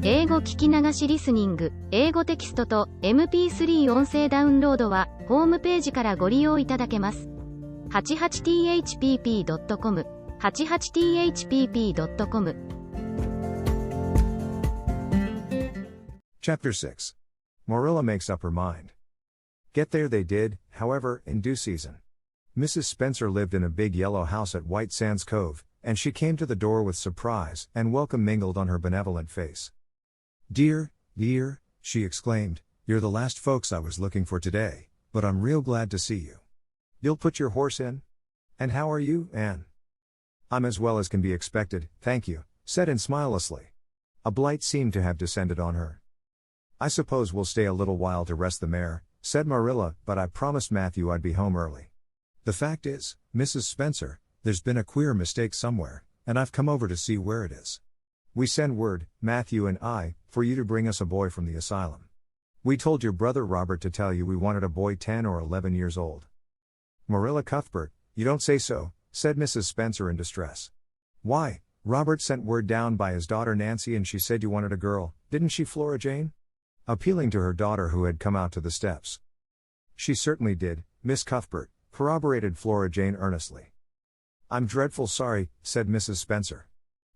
英語聞き流しリスニング、英語テキストと MP3 音声ダウンロードは、ホームページからご利用いただけます。88thpp.com、88thpp.com。Chapter 6. Marilla makes up her mind. Get there they did, however, in due season. Mrs. Spencer lived in a big yellow house at White Sands Cove, and she came to the door with surprise and welcome mingled on her benevolent face. "Dear, dear," she exclaimed, "you're the last folks I was looking for today, but I'm real glad to see you. You'll put your horse in? And how are you, Anne?" "I'm as well as can be expected, thank you," said Anne smilelessly. A blight seemed to have descended on her. "I suppose we'll stay a little while to rest the mare," said Marilla, "but I promised Matthew I'd be home early. The fact is, Mrs. Spencer, there's been a queer mistake somewhere, and I've come over to see where it is. We send word, Matthew and I, for you to bring us a boy from the asylum. We told your brother Robert to tell you we wanted a boy 10 or 11 years old." "Marilla Cuthbert, you don't say so," said Mrs. Spencer in distress. "Why, Robert sent word down by his daughter Nancy and she said you wanted a girl, didn't she, Flora Jane?" Appealing to her daughter who had come out to the steps. "She certainly did, Miss Cuthbert," corroborated Flora Jane earnestly. "I'm dreadful sorry," said Mrs. Spencer.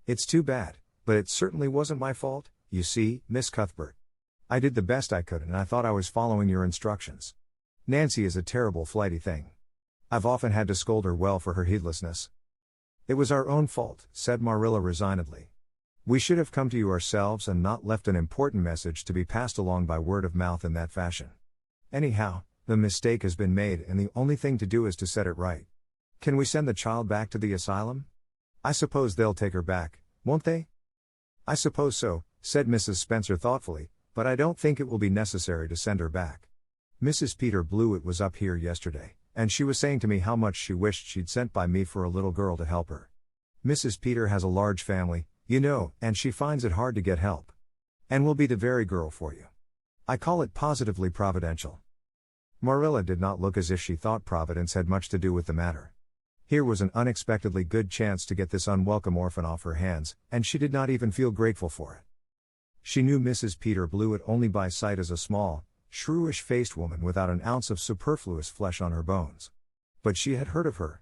"It's too bad, but it certainly wasn't my fault, you see, Miss Cuthbert. I did the best I could and I thought I was following your instructions. Nancy is a terrible flighty thing. I've often had to scold her well for her heedlessness." "It was our own fault," said Marilla resignedly. "We should have come to you ourselves and not left an important message to be passed along by word of mouth in that fashion. Anyhow, the mistake has been made and the only thing to do is to set it right. Can we send the child back to the asylum? I suppose they'll take her back, won't they?" "I suppose so," said Mrs. Spencer thoughtfully, "but I don't think it will be necessary to send her back. Mrs. Peter Blewett was up here yesterday, and she was saying to me how much she wished she'd sent by me for a little girl to help her. Mrs. Peter has a large family, you know, and she finds it hard to get help. And will be the very girl for you. I call it positively providential." Marilla did not look as if she thought Providence had much to do with the matter. Here was an unexpectedly good chance to get this unwelcome orphan off her hands, and she did not even feel grateful for it. She knew Mrs. Peter Blewett only by sight as a small, shrewish-faced woman without an ounce of superfluous flesh on her bones. But she had heard of her.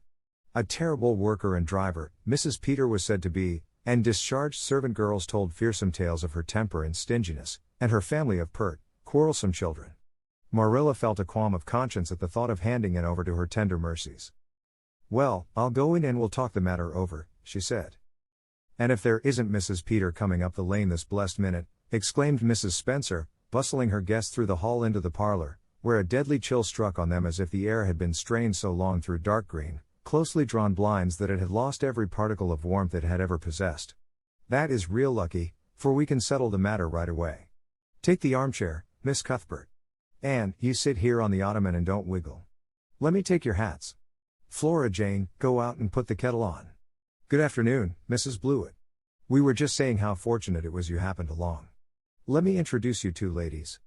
A terrible worker and driver, Mrs. Peter was said to be, and discharged servant girls told fearsome tales of her temper and stinginess, and her family of pert, quarrelsome children. Marilla felt a qualm of conscience at the thought of handing it over to her tender mercies. "Well, I'll go in and we'll talk the matter over," she said. "And if there isn't Mrs. Peter coming up the lane this blessed minute," exclaimed Mrs. Spencer, bustling her guests through the hall into the parlor, where a deadly chill struck on them as if the air had been strained so long through dark green, closely drawn blinds that it had lost every particle of warmth it had ever possessed. "That is real lucky, for we can settle the matter right away. Take the armchair, Miss Cuthbert. Anne, you sit here on the ottoman and don't wiggle. Let me take your hats. Flora Jane, go out and put the kettle on. Good afternoon, Mrs. Blewett. We were just saying how fortunate it was you happened along. Let me introduce you two ladies.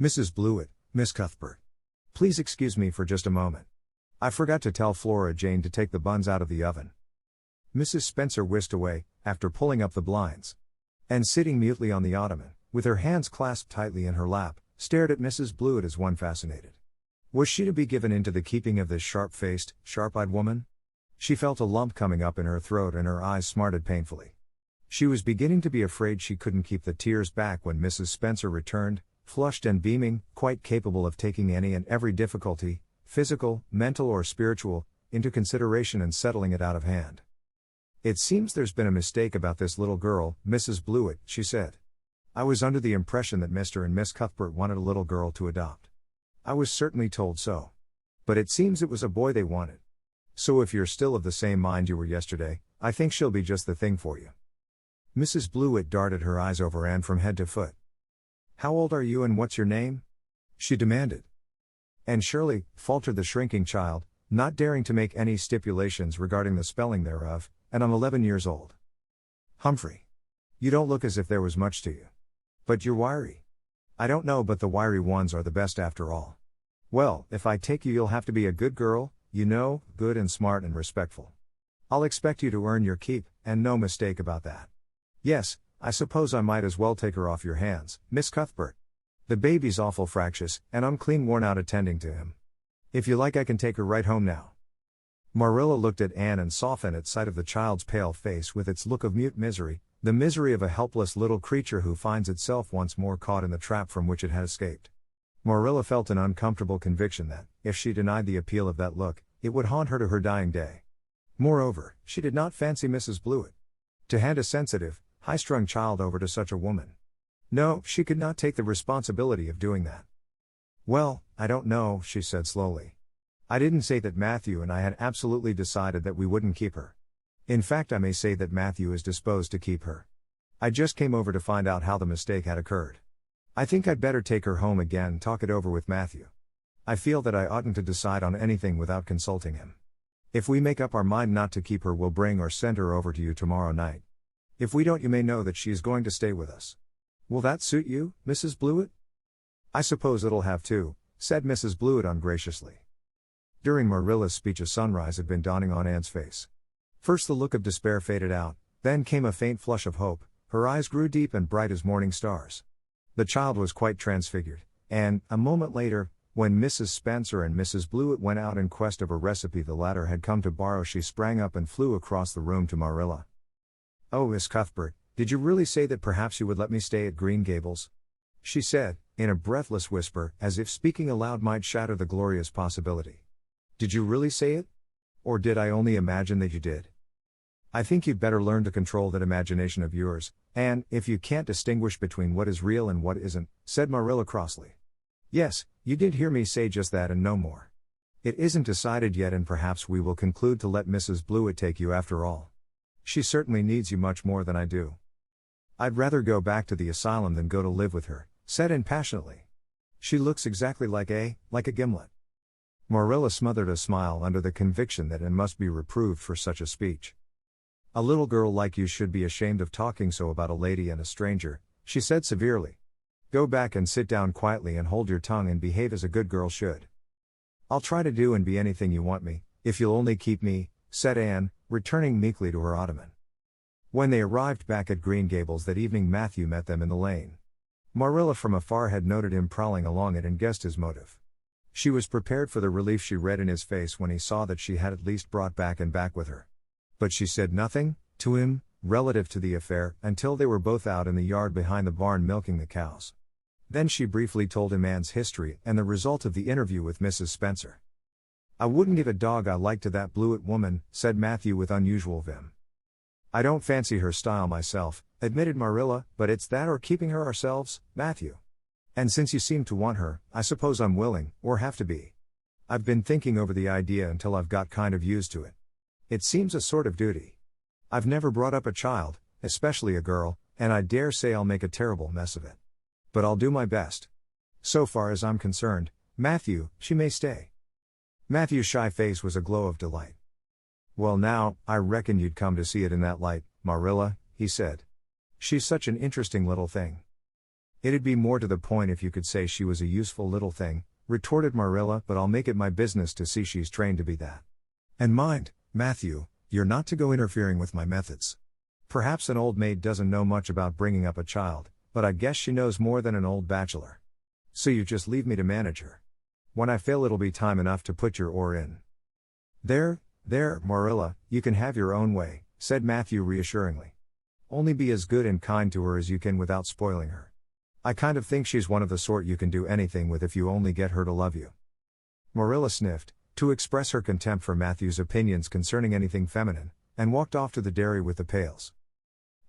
Mrs. Blewett, Miss Cuthbert. Please excuse me for just a moment. I forgot to tell Flora Jane to take the buns out of the oven." Mrs. Spencer whisked away, after pulling up the blinds. And sitting mutely on the ottoman, with her hands clasped tightly in her lap, stared at Mrs. Blewett as one fascinated. Was she to be given into the keeping of this sharp-faced, sharp-eyed woman? She felt a lump coming up in her throat and her eyes smarted painfully. She was beginning to be afraid she couldn't keep the tears back when Mrs. Spencer returned, flushed and beaming, quite capable of taking any and every difficulty, physical, mental or spiritual, into consideration and settling it out of hand. "It seems there's been a mistake about this little girl, Mrs. Blewett," she said. "I was under the impression that Mr. and Miss Cuthbert wanted a little girl to adopt. I was certainly told so. But it seems it was a boy they wanted. So if you're still of the same mind you were yesterday, I think she'll be just the thing for you." Mrs. Blewett darted her eyes over Anne from head to foot. "How old are you and what's your name?" she demanded. "And Shirley," faltered the shrinking child, not daring to make any stipulations regarding the spelling thereof, "and I'm 11 years old." "Humphrey. You don't look as if there was much to you. But you're wiry." "I don't know, but the wiry ones are the best after all. Well, if I take you you'll have to be a good girl, you know, good and smart and respectful. I'll expect you to earn your keep, and no mistake about that. Yes, I suppose I might as well take her off your hands, Miss Cuthbert. The baby's awful fractious, and I'm clean worn out attending to him. If you like I can take her right home now. Marilla looked at Anne and softened at sight of the child's pale face with its look of mute misery, the misery of a helpless little creature who finds itself once more caught in the trap from which it had escaped. Marilla felt an uncomfortable conviction that, if she denied the appeal of that look, it would haunt her to her dying day. Moreover, she did not fancy Mrs. Blewett. To hand a sensitive, high-strung child over to such a woman. No, she could not take the responsibility of doing that. Well, I don't know, she said slowly. I didn't say that Matthew and I had absolutely decided that we wouldn't keep her. In fact, I may say that Matthew is disposed to keep her. I just came over to find out how the mistake had occurred. I think I'd better take her home again and talk it over with Matthew. I feel that I oughtn't to decide on anything without consulting him. If we make up our mind not to keep her, we'll bring or send her over to you tomorrow night. If we don't, you may know that she is going to stay with us. Will that suit you, Mrs. Blewett? I suppose it'll have to, said Mrs. Blewett ungraciously. During Marilla's speech a sunrise had been dawning on Anne's face. First the look of despair faded out, then came a faint flush of hope, her eyes grew deep and bright as morning stars. The child was quite transfigured, and, a moment later, when Mrs. Spencer and Mrs. Blewett went out in quest of a recipe the latter had come to borrow, she sprang up and flew across the room to Marilla. Oh, Miss Cuthbert, did you really say that perhaps you would let me stay at Green Gables? She said, in a breathless whisper, as if speaking aloud might shatter the glorious possibility. Did you really say it? Or did I only imagine that you did? I think you'd better learn to control that imagination of yours, and, if you can't distinguish between what is real and what isn't, said Marilla crossly. Yes, you did hear me say just that and no more. It isn't decided yet, and perhaps we will conclude to let Mrs. Blewett take you after all. She certainly needs you much more than I do. I'd rather go back to the asylum than go to live with her, said Anne passionately. She looks exactly like a gimlet. Marilla smothered a smile under the conviction that Anne must be reproved for such a speech. A little girl like you should be ashamed of talking so about a lady and a stranger, she said severely. Go back and sit down quietly and hold your tongue and behave as a good girl should. I'll try to do and be anything you want me, if you'll only keep me, said Anne, returning meekly to her ottoman. When they arrived back at Green Gables that evening, Matthew met them in the lane. Marilla from afar had noted him prowling along it and guessed his motive. She was prepared for the relief she read in his face when he saw that she had at least brought back and back with her. But she said nothing to him relative to the affair until they were both out in the yard behind the barn milking the cows. Then she briefly told him Anne's history and the result of the interview with Mrs. Spencer. I wouldn't give a dog I like to that Blewett woman, said Matthew with unusual vim. I don't fancy her style myself, admitted Marilla, but it's that or keeping her ourselves, Matthew. And since you seem to want her, I suppose I'm willing, or have to be. I've been thinking over the idea until I've got kind of used to it. It seems a sort of duty. I've never brought up a child, especially a girl, and I dare say I'll make a terrible mess of it. But I'll do my best. So far as I'm concerned, Matthew, she may stay. Matthew's shy face was aglow of delight. Well now, I reckon you'd come to see it in that light, Marilla, he said. She's such an interesting little thing. It'd be more to the point if you could say she was a useful little thing, retorted Marilla, but I'll make it my business to see she's trained to be that. And mind, Matthew, you're not to go interfering with my methods. Perhaps an old maid doesn't know much about bringing up a child, but I guess she knows more than an old bachelor. So you just leave me to manage her. When I fail it'll be time enough to put your oar in. There, Marilla, you can have your own way, said Matthew reassuringly. Only be as good and kind to her as you can without spoiling her. I kind of think she's one of the sort you can do anything with if you only get her to love you. Marilla sniffed, to express her contempt for Matthew's opinions concerning anything feminine, and walked off to the dairy with the pails.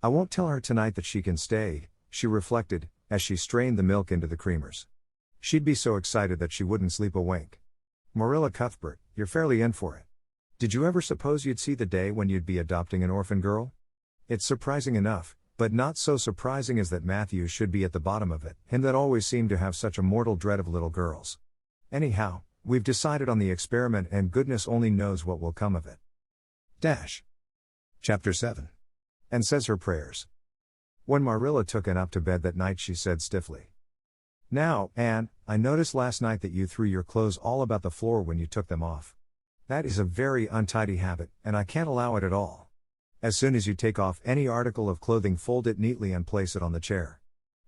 I won't tell her tonight that she can stay, she reflected, as she strained the milk into the creamers. She'd be so excited that she wouldn't sleep a wink. Marilla Cuthbert, you're fairly in for it. Did you ever suppose you'd see the day when you'd be adopting an orphan girl? It's surprising enough, but not so surprising as that Matthew should be at the bottom of it, him that always seemed to have such a mortal dread of little girls. Anyhow, we've decided on the experiment and goodness only knows what will come of it. Chapter 7. And says her prayers. When Marilla took Anne up to bed that night she said stiffly. Now, Anne, I noticed last night that you threw your clothes all about the floor when you took them off. That is a very untidy habit, and I can't allow it at all. As soon as you take off any article of clothing, fold it neatly and place it on the chair.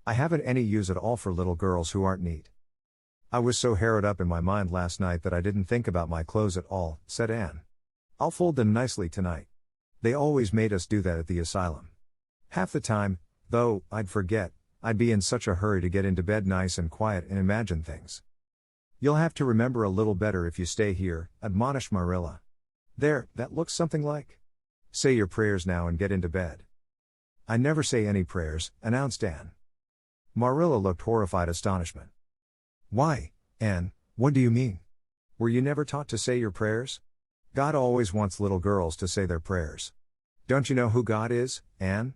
I haven't any use at all for little girls who aren't neat. I was so harrowed up in my mind last night that I didn't think about my clothes at all, said Anne. I'll fold them nicely tonight. They always made us do that at the asylum. Half the time, though, I'd forget. I'd be in such a hurry to get into bed nice and quiet and imagine things. You'll have to remember a little better if you stay here, admonished Marilla. There, that looks something like. Say your prayers now and get into bed. I never say any prayers, announced Anne. Marilla looked horrified astonishment. Why, Anne, what do you mean? Were you never taught to say your prayers? God always wants little girls to say their prayers. Don't you know who God is, Anne?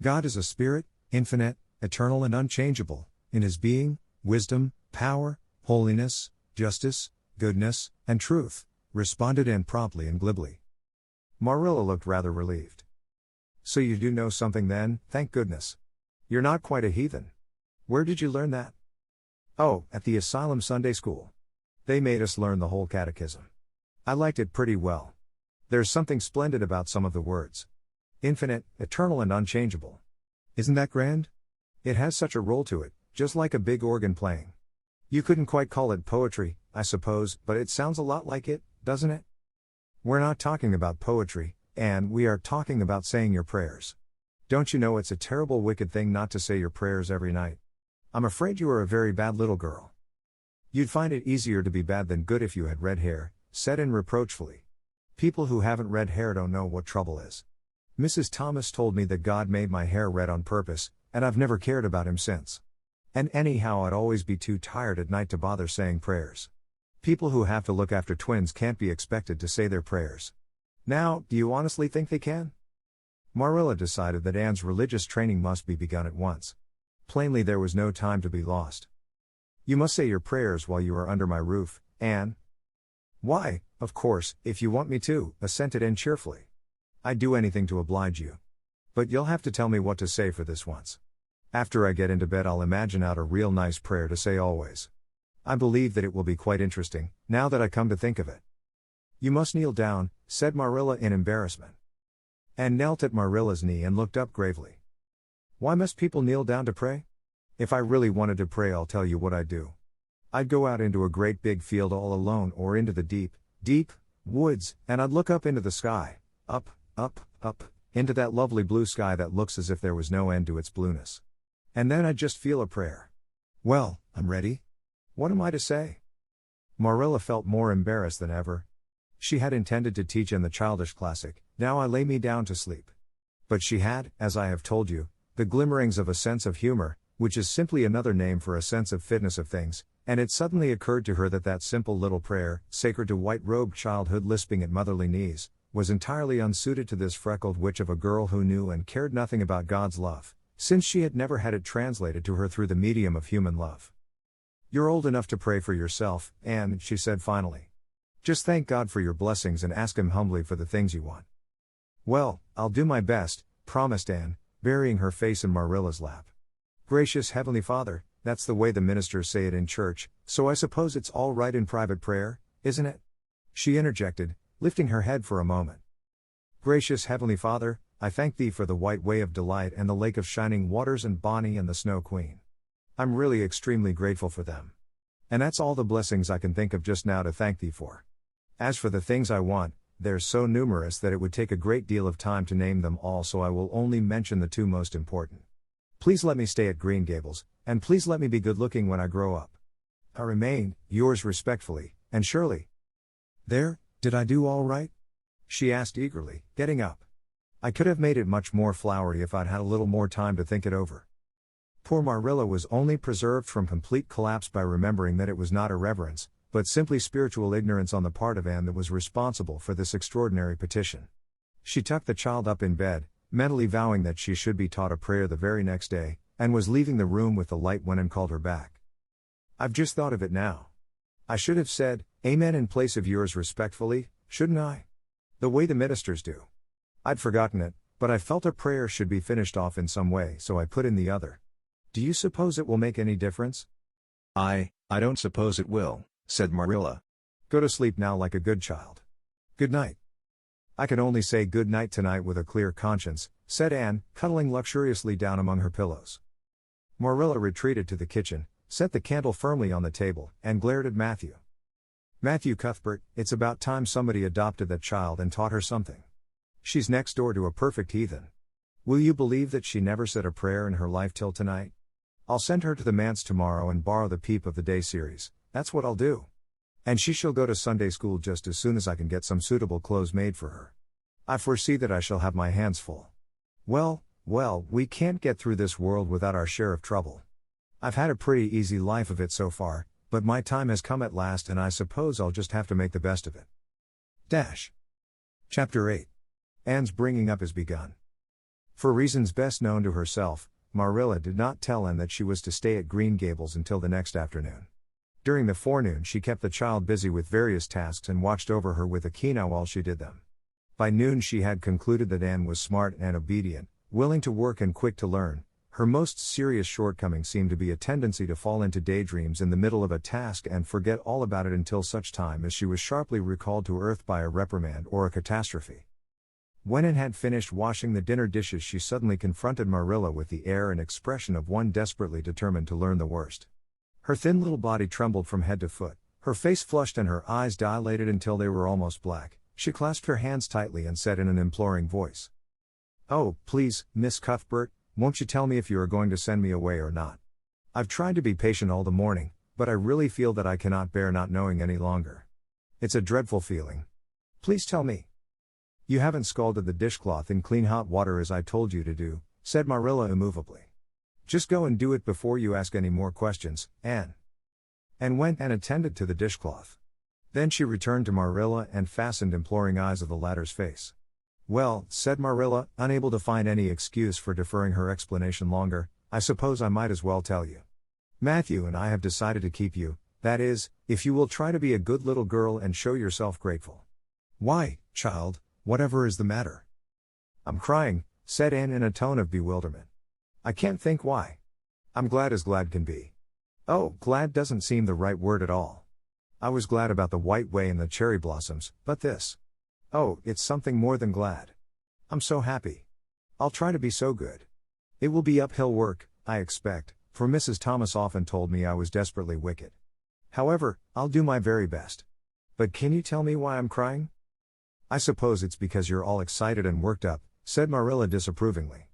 God is a spirit, infinite, eternal and unchangeable, in his being, wisdom, power, holiness, justice, goodness, and truth, responded Anne promptly and glibly. Marilla looked rather relieved. So you do know something then, thank goodness. You're not quite a heathen. Where did you learn that? Oh, at the Asylum Sunday School. They made us learn the whole catechism. I liked it pretty well. There's something splendid about some of the words. Infinite, eternal and unchangeable. Isn't that grand? It has such a roll to it, just like a big organ playing. You couldn't quite call it poetry, I suppose, but it sounds a lot like it, doesn't it? We're not talking about poetry, Anne, we are talking about saying your prayers. Don't you know it's a terrible wicked thing not to say your prayers every night? I'm afraid you are a very bad little girl. You'd find it easier to be bad than good if you had red hair, said Anne reproachfully. People who haven't red hair don't know what trouble is. Mrs. Thomas told me that God made my hair red on purpose, and I've never cared about him since. And anyhow I'd always be too tired at night to bother saying prayers. People who have to look after twins can't be expected to say their prayers. Now, do you honestly think they can? Marilla decided that Anne's religious training must be begun at once. Plainly there was no time to be lost. You must say your prayers while you are under my roof, Anne. Why, of course, if you want me to, assented Anne cheerfully. I'd do anything to oblige you. But you'll have to tell me what to say for this once. After I get into bed I'll imagine out a real nice prayer to say always. I believe that it will be quite interesting, now that I come to think of it. You must kneel down, said Marilla in embarrassment. Anne knelt at Marilla's knee and looked up gravely. Why must people kneel down to pray? If I really wanted to pray I'll tell you what I'd do. I'd go out into a great big field all alone or into the deep, deep woods, and I'd look up into the sky, up, into that lovely blue sky that looks as if there was no end to its blueness. And then I'd just feel a prayer. Well, I'm ready. What am I to say? Marilla felt more embarrassed than ever. She had intended to teach in the childish classic, Now I Lay Me Down to Sleep. But she had, as I have told you, the glimmerings of a sense of humor, which is simply another name for a sense of fitness of things, and it suddenly occurred to her that that simple little prayer, sacred to white-robed childhood lisping at motherly knees, was entirely unsuited to this freckled witch of a girl who knew and cared nothing about God's love, since she had never had it translated to her through the medium of human love. You're old enough to pray for yourself, Anne, she said finally. Just thank God for your blessings and ask him humbly for the things you want. Well, I'll do my best, promised Anne, burying her face in Marilla's lap. Gracious Heavenly Father, that's the way the ministers say it in church, so I suppose it's all right in private prayer, isn't it? She interjected, lifting her head for a moment. Gracious Heavenly Father, I thank thee for the white way of delight and the lake of shining waters and Bonnie and the Snow Queen. I'm really extremely grateful for them. And that's all the blessings I can think of just now to thank thee for. As for the things I want, they're so numerous that it would take a great deal of time to name them all, so I will only mention the two most important. Please let me stay at Green Gables, and please let me be good-looking when I grow up. I remain, yours respectfully, and Shirley. There, did I do all right? She asked eagerly, getting up. I could have made it much more flowery if I'd had a little more time to think it over. Poor Marilla was only preserved from complete collapse by remembering that it was not irreverence, but simply spiritual ignorance on the part of Anne that was responsible for this extraordinary petition. She tucked the child up in bed, mentally vowing that she should be taught a prayer the very next day, and was leaving the room with the light when Anne called her back. I've just thought of it now. I should have said, Amen in place of yours respectfully, shouldn't I? The way the ministers do. I'd forgotten it, but I felt a prayer should be finished off in some way, so I put in the other. Do you suppose it will make any difference? I don't suppose it will, said Marilla. Go to sleep now like a good child. Good night. I can only say good night tonight with a clear conscience, said Anne, cuddling luxuriously down among her pillows. Marilla retreated to the kitchen, set the candle firmly on the table, and glared at Matthew. Matthew Cuthbert, it's about time somebody adopted that child and taught her something. She's next door to a perfect heathen. Will you believe that she never said a prayer in her life till tonight? I'll send her to the manse tomorrow and borrow the Peep of the Day series, that's what I'll do. And she shall go to Sunday school just as soon as I can get some suitable clothes made for her. I foresee that I shall have my hands full. Well, we can't get through this world without our share of trouble. I've had a pretty easy life of it so far, but my time has come at last and I suppose I'll just have to make the best of it. Chapter 8. Anne's bringing up is begun. For reasons best known to herself, Marilla did not tell Anne that she was to stay at Green Gables until the next afternoon. During the forenoon she kept the child busy with various tasks and watched over her with a keen eye while she did them. By noon she had concluded that Anne was smart and obedient, willing to work and quick to learn. Her most serious shortcoming seemed to be a tendency to fall into daydreams in the middle of a task and forget all about it until such time as she was sharply recalled to earth by a reprimand or a catastrophe. When Anne had finished washing the dinner dishes she suddenly confronted Marilla with the air and expression of one desperately determined to learn the worst. Her thin little body trembled from head to foot, her face flushed and her eyes dilated until they were almost black. She clasped her hands tightly and said in an imploring voice, "Oh, please, Miss Cuthbert, won't you tell me if you are going to send me away or not? I've tried to be patient all the morning, but I really feel that I cannot bear not knowing any longer. It's a dreadful feeling. Please tell me." "You haven't scalded the dishcloth in clean hot water as I told you to do," said Marilla immovably. "Just go and do it before you ask any more questions, Anne." Anne went and attended to the dishcloth. Then she returned to Marilla and fastened imploring eyes of the latter's face. "Well," said Marilla, unable to find any excuse for deferring her explanation longer, "I suppose I might as well tell you. Matthew and I have decided to keep you, that is, if you will try to be a good little girl and show yourself grateful." "Why, child, whatever is the matter?" "I'm crying," said Anne in a tone of bewilderment. "I can't think why. I'm glad as glad can be. Oh, glad doesn't seem the right word at all. I was glad about the white way and the cherry blossoms, but this. Oh, it's something more than glad. I'm so happy. I'll try to be so good. It will be uphill work, I expect, for Mrs. Thomas often told me I was desperately wicked. However, I'll do my very best. But can you tell me why I'm crying?" "I suppose it's because you're all excited and worked up," said Marilla disapprovingly.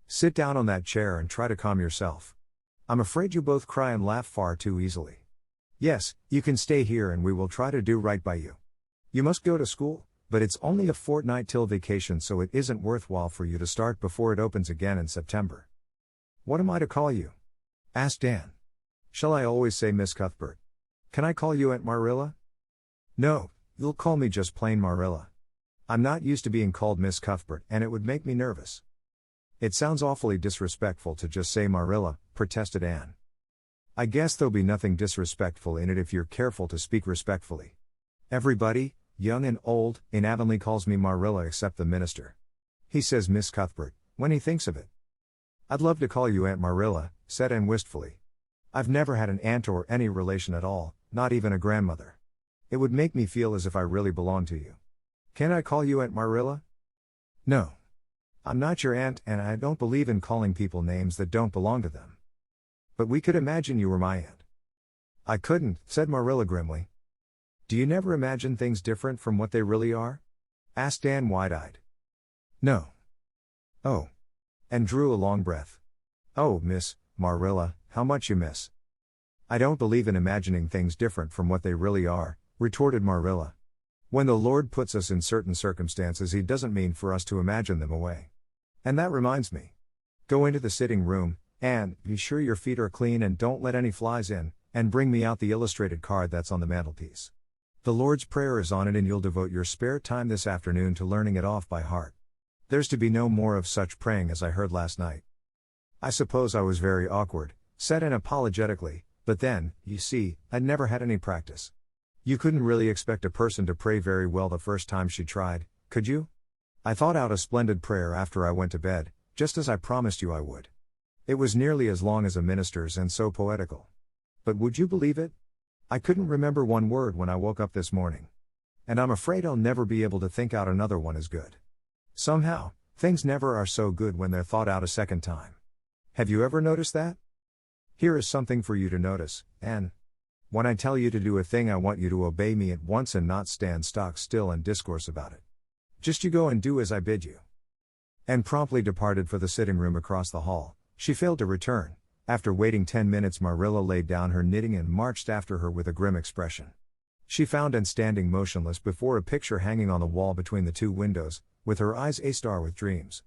"Sit down on that chair and try to calm yourself. I'm afraid you both cry and laugh far too easily. Yes, you can stay here and we will try to do right by you. You must go to school, but it's only a fortnight till vacation so it isn't worthwhile for you to start before it opens again in September." "What am I to call you?" asked Anne. "Shall I always say Miss Cuthbert? Can I call you Aunt Marilla?" "No, you'll call me just plain Marilla. I'm not used to being called Miss Cuthbert and it would make me nervous." "It sounds awfully disrespectful to just say Marilla," protested Anne. "I guess there'll be nothing disrespectful in it if you're careful to speak respectfully. Everybody, young and old, in Avonlea calls me Marilla except the minister. He says Miss Cuthbert, when he thinks of it." "I'd love to call you Aunt Marilla," said Anne wistfully. "I've never had an aunt or any relation at all, not even a grandmother. It would make me feel as if I really belonged to you. Can I call you Aunt Marilla?" "No. I'm not your aunt and I don't believe in calling people names that don't belong to them. But we could imagine you were my aunt." "I couldn't," said Marilla grimly. "Do you never imagine things different from what they really are?" asked Anne wide-eyed. "No." "Oh." And drew a long breath. "Oh, Miss Marilla, how much you miss." "I don't believe in imagining things different from what they really are," retorted Marilla. "When the Lord puts us in certain circumstances He doesn't mean for us to imagine them away. And that reminds me. Go into the sitting room, and be sure your feet are clean and don't let any flies in, and bring me out the illustrated card that's on the mantelpiece. The Lord's Prayer is on it and you'll devote your spare time this afternoon to learning it off by heart. There's to be no more of such praying as I heard last night." "I suppose I was very awkward," said Anne apologetically, "but then, you see, I'd never had any practice. You couldn't really expect a person to pray very well the first time she tried, could you? I thought out a splendid prayer after I went to bed, just as I promised you I would. It was nearly as long as a minister's and so poetical. But would you believe it? I couldn't remember one word when I woke up this morning. and I'm afraid I'll never be able to think out another one as good. Somehow, things never are so good when they're thought out a second time. Have you ever noticed that? Here is something for you to notice, Anne. When I tell you to do a thing, I want you to obey me at once and not stand stock still and discourse about it. Just you go and do as I bid you. Anne promptly departed for the sitting room across the hall. She failed to return. After waiting 10 minutes, Marilla laid down her knitting and marched after her with a grim expression. She found Anne standing motionless before a picture hanging on the wall between the two windows, with her eyes a-star with dreams.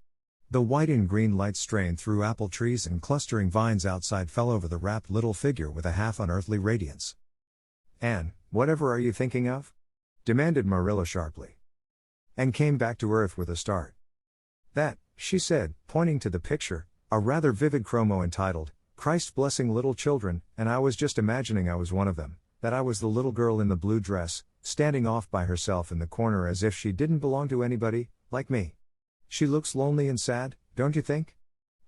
The white and green light strained through apple trees and clustering vines outside fell over the wrapped little figure with a half-unearthly radiance. "Anne, whatever are you thinking of?" demanded Marilla sharply. Anne came back to earth with a start. "That," she said, pointing to the picture, a rather vivid chromo entitled, "Christ Blessing Little Children," and I was just imagining I was one of them, that I was the little girl in the blue dress, standing off by herself in the corner as if she didn't belong to anybody, like me. She looks lonely and sad, don't you think?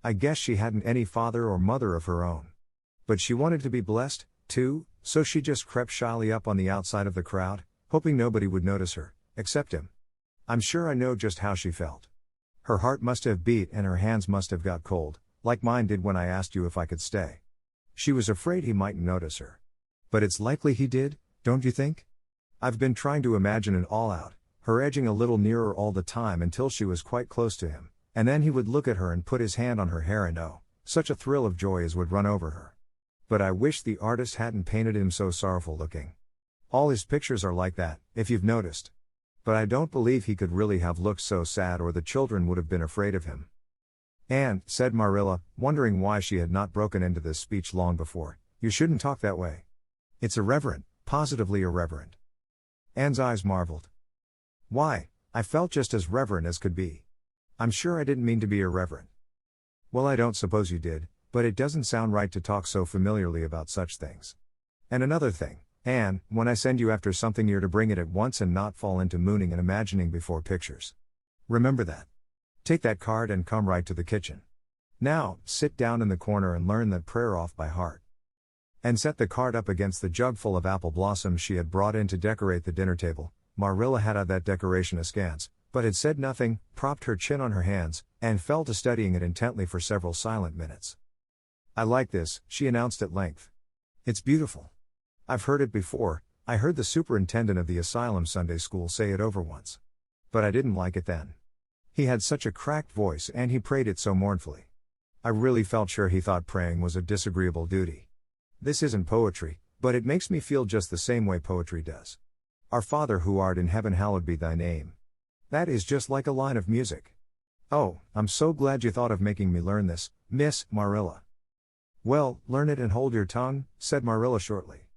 I guess she hadn't any father or mother of her own. But she wanted to be blessed, too, so she just crept shyly up on the outside of the crowd, hoping nobody would notice her, except him. I'm sure I know just how she felt. Her heart must have beat and her hands must have got cold, like mine did when I asked you if I could stay. She was afraid he mightn't notice her. But it's likely he did, don't you think? I've been trying to imagine it all out, her edging a little nearer all the time until she was quite close to him, and then he would look at her and put his hand on her hair and oh, such a thrill of joy as would run over her. But I wish the artist hadn't painted him so sorrowful looking. All his pictures are like that, if you've noticed. But I don't believe he could really have looked so sad or the children would have been afraid of him. "Anne," said Marilla, wondering why she had not broken into this speech long before, "you shouldn't talk that way. It's irreverent, positively irreverent." Anne's eyes marveled. "Why, I felt just as reverent as could be. I'm sure I didn't mean to be irreverent." "Well, I don't suppose you did, but it doesn't sound right to talk so familiarly about such things. And another thing, Anne, when I send you after something you're to bring it at once and not fall into mooning and imagining before pictures. Remember that. Take that card and come right to the kitchen. Now, sit down in the corner and learn that prayer off by heart." And set the card up against the jug full of apple blossoms she had brought in to decorate the dinner table. Marilla had eyed that decoration askance, but had said nothing, propped her chin on her hands, and fell to studying it intently for several silent minutes. "I like this," she announced at length. "It's beautiful. I've heard it before. I heard the superintendent of the asylum Sunday school say it over once. But I didn't like it then. He had such a cracked voice and he prayed it so mournfully. I really felt sure he thought praying was a disagreeable duty. This isn't poetry, but it makes me feel just the same way poetry does. Our Father who art in heaven, hallowed be thy name. That is just like a line of music. Oh, I'm so glad you thought of making me learn this, Miss Marilla." "Well, learn it and hold your tongue," said Marilla shortly.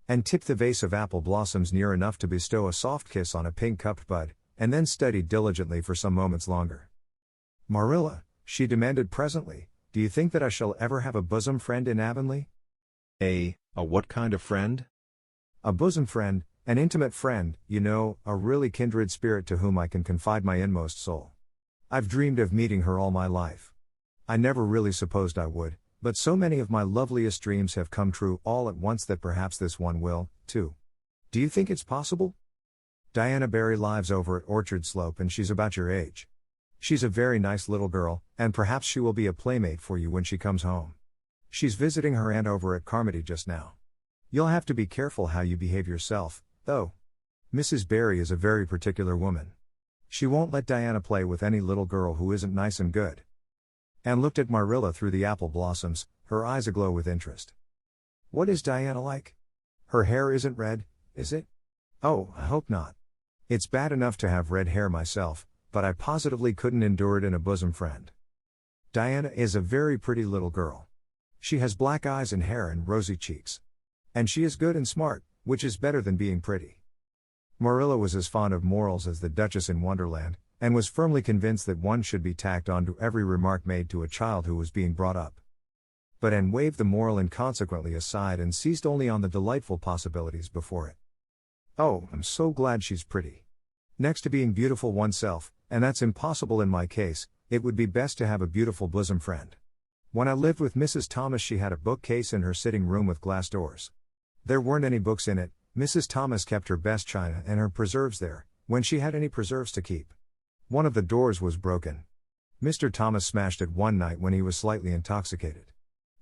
And tipped the vase of apple blossoms near enough to bestow a soft kiss on a pink-cupped bud, and then studied diligently for some moments longer. "Marilla," she demanded presently, "do you think that I shall ever have a bosom friend in Avonlea?" A what kind of friend?" "A bosom friend, an intimate friend, you know, a really kindred spirit to whom I can confide my inmost soul. I've dreamed of meeting her all my life. I never really supposed I would, but so many of my loveliest dreams have come true all at once that perhaps this one will, too. Do you think it's possible? Diana Barry lives over at Orchard Slope and she's about your age. She's a very nice little girl, and perhaps she will be a playmate for you when she comes home. She's visiting her aunt over at Carmody just now. You'll have to be careful how you behave yourself, though. Mrs. Barry is a very particular woman. She won't let Diana play with any little girl who isn't nice and good." Anne looked at Marilla through the apple blossoms, her eyes aglow with interest. "What is Diana like? Her hair isn't red, is it? Oh, I hope not. It's bad enough to have red hair myself, but I positively couldn't endure it in a bosom friend. Diana is a very pretty little girl. She has black eyes and hair and rosy cheeks. And she is good and smart, which is better than being pretty." Marilla was as fond of morals as the Duchess in Wonderland, and was firmly convinced that one should be tacked on to every remark made to a child who was being brought up. But Anne waved the moral inconsequently aside and seized only on the delightful possibilities before it. "Oh, I'm so glad she's pretty. Next to being beautiful oneself, and that's impossible in my case, it would be best to have a beautiful bosom friend. When I lived with Mrs. Thomas she had a bookcase in her sitting room with glass doors. There weren't any books in it, Mrs. Thomas kept her best china and her preserves there, when she had any preserves to keep. One of the doors was broken. Mr. Thomas smashed it one night when he was slightly intoxicated.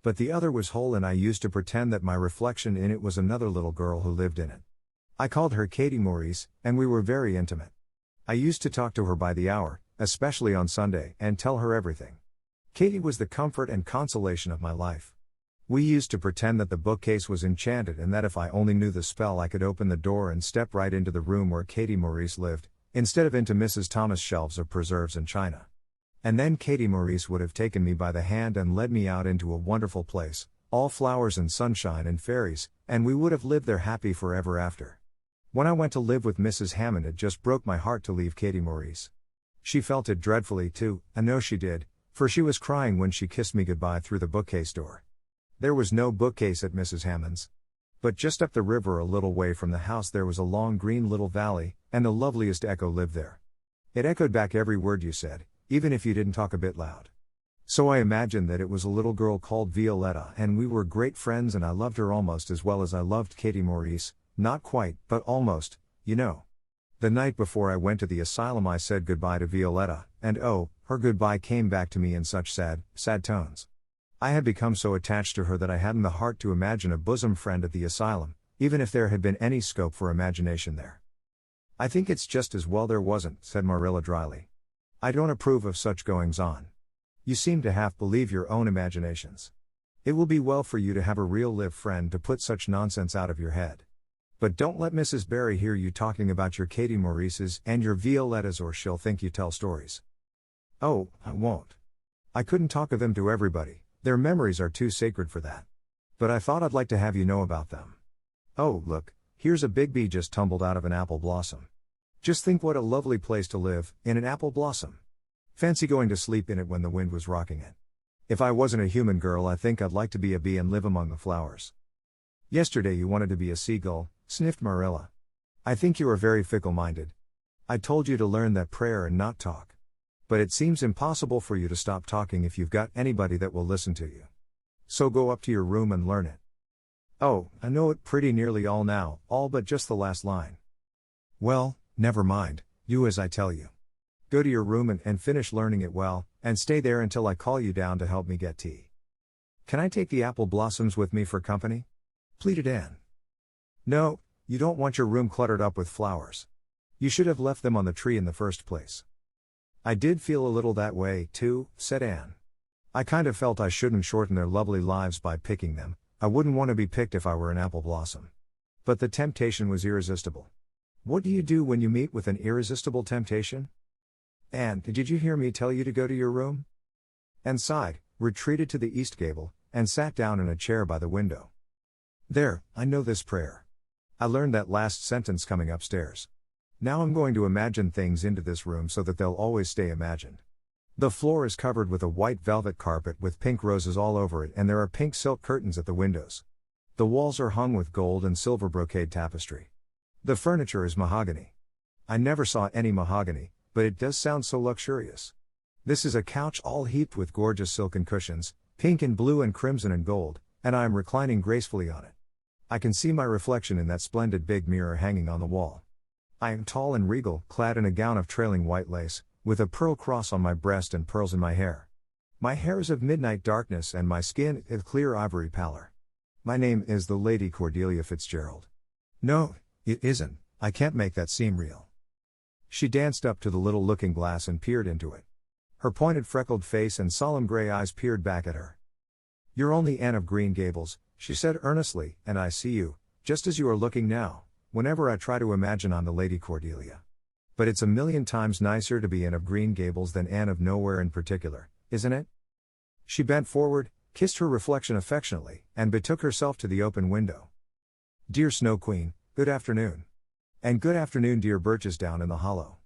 But the other was whole, and I used to pretend that my reflection in it was another little girl who lived in it. I called her Katie Maurice, and we were very intimate. I used to talk to her by the hour, especially on Sunday, and tell her everything. Katie was the comfort and consolation of my life. We used to pretend that the bookcase was enchanted and that if I only knew the spell I could open the door and step right into the room where Katie Maurice lived, instead of into Mrs. Thomas' shelves of preserves and china. And then Katie Maurice would have taken me by the hand and led me out into a wonderful place, all flowers and sunshine and fairies, and we would have lived there happy forever after. When I went to live with Mrs. Hammond, it just broke my heart to leave Katie Maurice. She felt it dreadfully too, I know she did, for she was crying when she kissed me goodbye through the bookcase door. There was no bookcase at Mrs. Hammond's. But just up the river a little way from the house there was a long green little valley, and the loveliest echo lived there. It echoed back every word you said, even if you didn't talk a bit loud. So I imagined that it was a little girl called Violetta, and we were great friends, and I loved her almost as well as I loved Katie Maurice, not quite, but almost, you know. The night before I went to the asylum I said goodbye to Violetta, and oh, her goodbye came back to me in such sad, sad tones. I had become so attached to her that I hadn't the heart to imagine a bosom friend at the asylum, even if there had been any scope for imagination there. I think it's just as well there wasn't, said Marilla dryly. I don't approve of such goings-on. You seem to half believe your own imaginations. It will be well for you to have a real live friend to put such nonsense out of your head. But don't let Mrs. Barry hear you talking about your Katie Maurices and your Violettas, or she'll think you tell stories. Oh, I won't. I couldn't talk of them to everybody, their memories are too sacred for that. But I thought I'd like to have you know about them. Oh, look, here's a big bee just tumbled out of an apple blossom. Just think what a lovely place to live, in an apple blossom. Fancy going to sleep in it when the wind was rocking it. If I wasn't a human girl, I think I'd like to be a bee and live among the flowers. Yesterday you wanted to be a seagull, sniffed Marilla. I think you are very fickle-minded. I told you to learn that prayer and not talk. But it seems impossible for you to stop talking if you've got anybody that will listen to you. So go up to your room and learn it. Oh, I know it pretty nearly all now, all but just the last line. Well, never mind, do as I tell you. Go to your room and finish learning it well, and stay there until I call you down to help me get tea. Can I take the apple blossoms with me for company? Pleaded Anne. No, you don't want your room cluttered up with flowers. You should have left them on the tree in the first place. I did feel a little that way, too, said Anne. I kind of felt I shouldn't shorten their lovely lives by picking them. I wouldn't want to be picked if I were an apple blossom. But the temptation was irresistible. What do you do when you meet with an irresistible temptation? Anne, did you hear me tell you to go to your room? Anne sighed, retreated to the east gable, and sat down in a chair by the window. There, I know this prayer. I learned that last sentence coming upstairs. Now I'm going to imagine things into this room so that they'll always stay imagined. The floor is covered with a white velvet carpet with pink roses all over it, and there are pink silk curtains at the windows. The walls are hung with gold and silver brocade tapestry. The furniture is mahogany. I never saw any mahogany, but it does sound so luxurious. This is a couch all heaped with gorgeous silken cushions, pink and blue and crimson and gold, and I am reclining gracefully on it. I can see my reflection in that splendid big mirror hanging on the wall. I am tall and regal, clad in a gown of trailing white lace, with a pearl cross on my breast and pearls in my hair. My hair is of midnight darkness and my skin is clear ivory pallor. My name is the Lady Cordelia Fitzgerald. No, it isn't, I can't make that seem real. She danced up to the little looking glass and peered into it. Her pointed freckled face and solemn gray eyes peered back at her. You're only Anne of Green Gables, she said earnestly, and I see you, just as you are looking now, whenever I try to imagine I'm the Lady Cordelia. But it's a million times nicer to be Anne of Green Gables than Anne of Nowhere in particular, isn't it? She bent forward, kissed her reflection affectionately, and betook herself to the open window. Dear Snow Queen, good afternoon. And good afternoon, dear birches down in the hollow.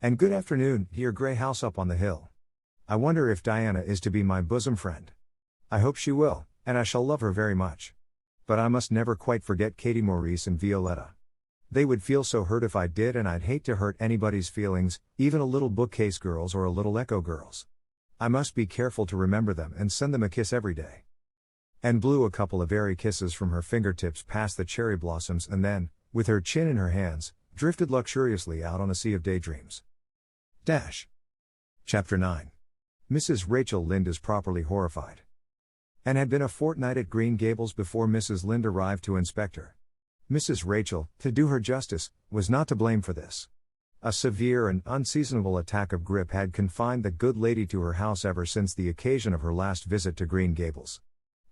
And good afternoon, dear gray house up on the hill. I wonder if Diana is to be my bosom friend. I hope she will, and I shall love her very much. But I must never quite forget Katie Maurice and Violetta. They would feel so hurt if I did, and I'd hate to hurt anybody's feelings, even a little bookcase girl's or a little echo girl's. I must be careful to remember them and send them a kiss every day. And blew a couple of airy kisses from her fingertips past the cherry blossoms and then, with her chin in her hands, drifted luxuriously out on a sea of daydreams. Chapter 9. Mrs. Rachel Lynde is properly horrified. Anne had been a fortnight at Green Gables before Mrs. Lynde arrived to inspect her. Mrs. Rachel, to do her justice, was not to blame for this. A severe and unseasonable attack of grippe had confined the good lady to her house ever since the occasion of her last visit to Green Gables.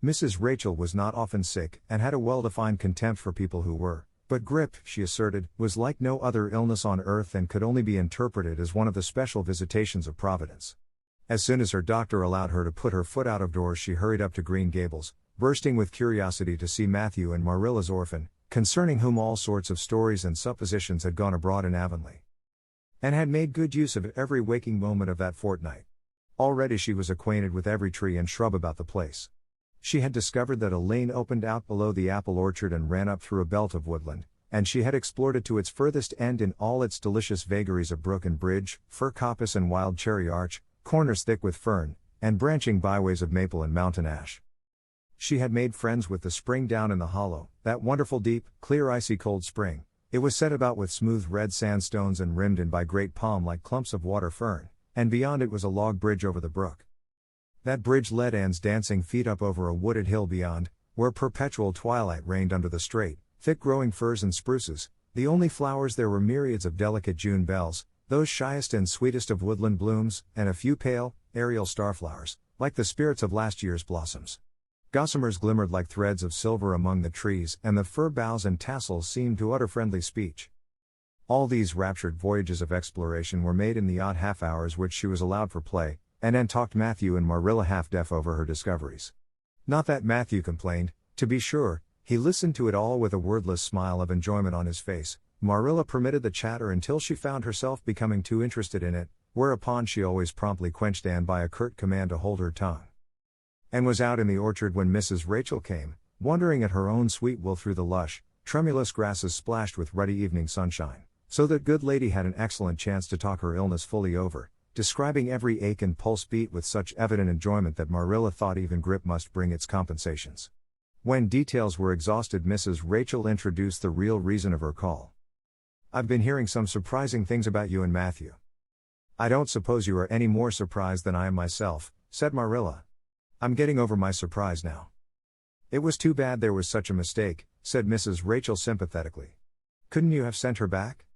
Mrs. Rachel was not often sick and had a well-defined contempt for people who were, but grippe, she asserted, was like no other illness on earth and could only be interpreted as one of the special visitations of Providence. As soon as her doctor allowed her to put her foot out of doors, she hurried up to Green Gables, bursting with curiosity to see Matthew and Marilla's orphan, concerning whom all sorts of stories and suppositions had gone abroad in Avonlea, and had made good use of every waking moment of that fortnight. Already she was acquainted with every tree and shrub about the place. She had discovered that a lane opened out below the apple orchard and ran up through a belt of woodland, and she had explored it to its furthest end in all its delicious vagaries of brook and bridge, fir coppice and wild cherry arch, corners thick with fern, and branching byways of maple and mountain ash. She had made friends with the spring down in the hollow, that wonderful deep, clear icy cold spring. It was set about with smooth red sandstones and rimmed in by great palm-like clumps of water fern, and beyond it was a log bridge over the brook. That bridge led Anne's dancing feet up over a wooded hill beyond, where perpetual twilight reigned under the straight, thick-growing firs and spruces. The only flowers there were myriads of delicate June bells, those shyest and sweetest of woodland blooms, and a few pale, aerial starflowers, like the spirits of last year's blossoms. Gossamers glimmered like threads of silver among the trees, and the fir boughs and tassels seemed to utter friendly speech. All these raptured voyages of exploration were made in the odd half-hours which she was allowed for play, and Anne talked Matthew and Marilla half-deaf over her discoveries. Not that Matthew complained, to be sure, he listened to it all with a wordless smile of enjoyment on his face. Marilla permitted the chatter until she found herself becoming too interested in it, whereupon she always promptly quenched Anne by a curt command to hold her tongue. Anne was out in the orchard when Mrs. Rachel came, wandering at her own sweet will through the lush, tremulous grasses splashed with ruddy evening sunshine, so that good lady had an excellent chance to talk her illness fully over, describing every ache and pulse beat with such evident enjoyment that Marilla thought even grippe must bring its compensations. When details were exhausted, Mrs. Rachel introduced the real reason of her call. "I've been hearing some surprising things about you and Matthew." "I don't suppose you are any more surprised than I am myself," said Marilla. "I'm getting over my surprise now." "It was too bad there was such a mistake," said Mrs. Rachel sympathetically. "Couldn't you have sent her back?"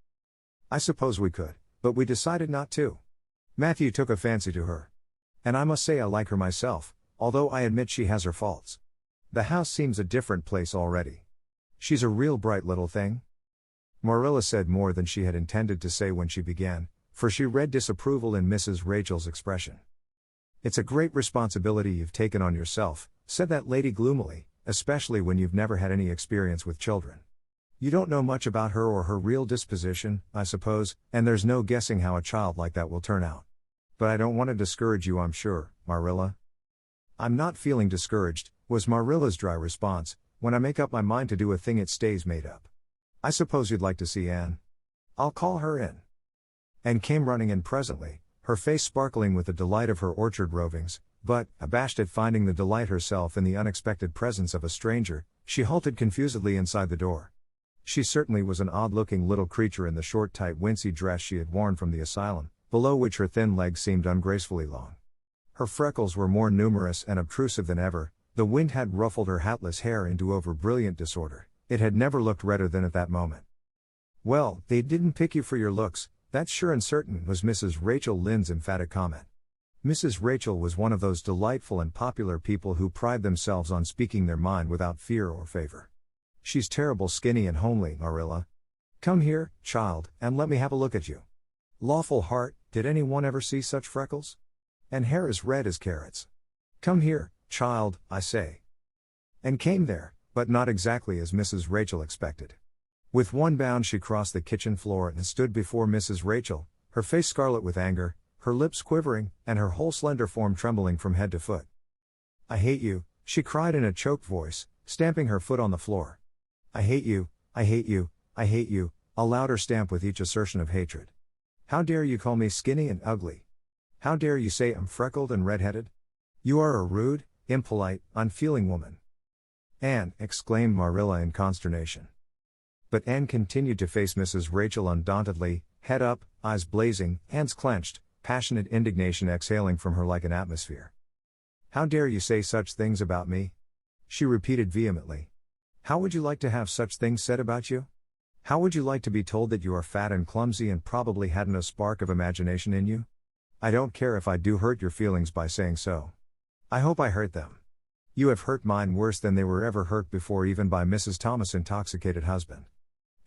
"I suppose we could, but we decided not to. Matthew took a fancy to her. And I must say I like her myself, although I admit she has her faults. The house seems a different place already. She's a real bright little thing." Marilla said more than she had intended to say when she began, for she read disapproval in Mrs. Rachel's expression. "It's a great responsibility you've taken on yourself," said that lady gloomily, "especially when you've never had any experience with children. You don't know much about her or her real disposition, I suppose, and there's no guessing how a child like that will turn out. But I don't want to discourage you, I'm sure, Marilla." "I'm not feeling discouraged," was Marilla's dry response. "When I make up my mind to do a thing it stays made up. I suppose you'd like to see Anne. I'll call her in." Anne came running in presently, her face sparkling with the delight of her orchard rovings, but, abashed at finding the delight herself in the unexpected presence of a stranger, she halted confusedly inside the door. She certainly was an odd-looking little creature in the short tight wincey dress she had worn from the asylum, below which her thin legs seemed ungracefully long. Her freckles were more numerous and obtrusive than ever, the wind had ruffled her hatless hair into over-brilliant disorder. It had never looked redder than at that moment. "Well, they didn't pick you for your looks, that's sure and certain," was Mrs. Rachel Lynde's emphatic comment. Mrs. Rachel was one of those delightful and popular people who pride themselves on speaking their mind without fear or favor. "She's terrible skinny and homely, Marilla. Come here, child, and let me have a look at you. Lawful heart, did anyone ever see such freckles? And hair as red as carrots. Come here, child, I say." And came there, but not exactly as Mrs. Rachel expected. With one bound she crossed the kitchen floor and stood before Mrs. Rachel, her face scarlet with anger, her lips quivering, and her whole slender form trembling from head to foot. "I hate you," she cried in a choked voice, stamping her foot on the floor. "I hate you, I hate you, I hate you," a louder stamp with each assertion of hatred. "How dare you call me skinny and ugly? How dare you say I'm freckled and red-headed? You are a rude, impolite, unfeeling woman." "Anne," exclaimed Marilla in consternation. But Anne continued to face Mrs. Rachel undauntedly, head up, eyes blazing, hands clenched, passionate indignation exhaling from her like an atmosphere. "How dare you say such things about me?" she repeated vehemently. "How would you like to have such things said about you? How would you like to be told that you are fat and clumsy and probably hadn't a spark of imagination in you? I don't care if I do hurt your feelings by saying so. I hope I hurt them. You have hurt mine worse than they were ever hurt before, even by Mrs. Thomas' intoxicated husband.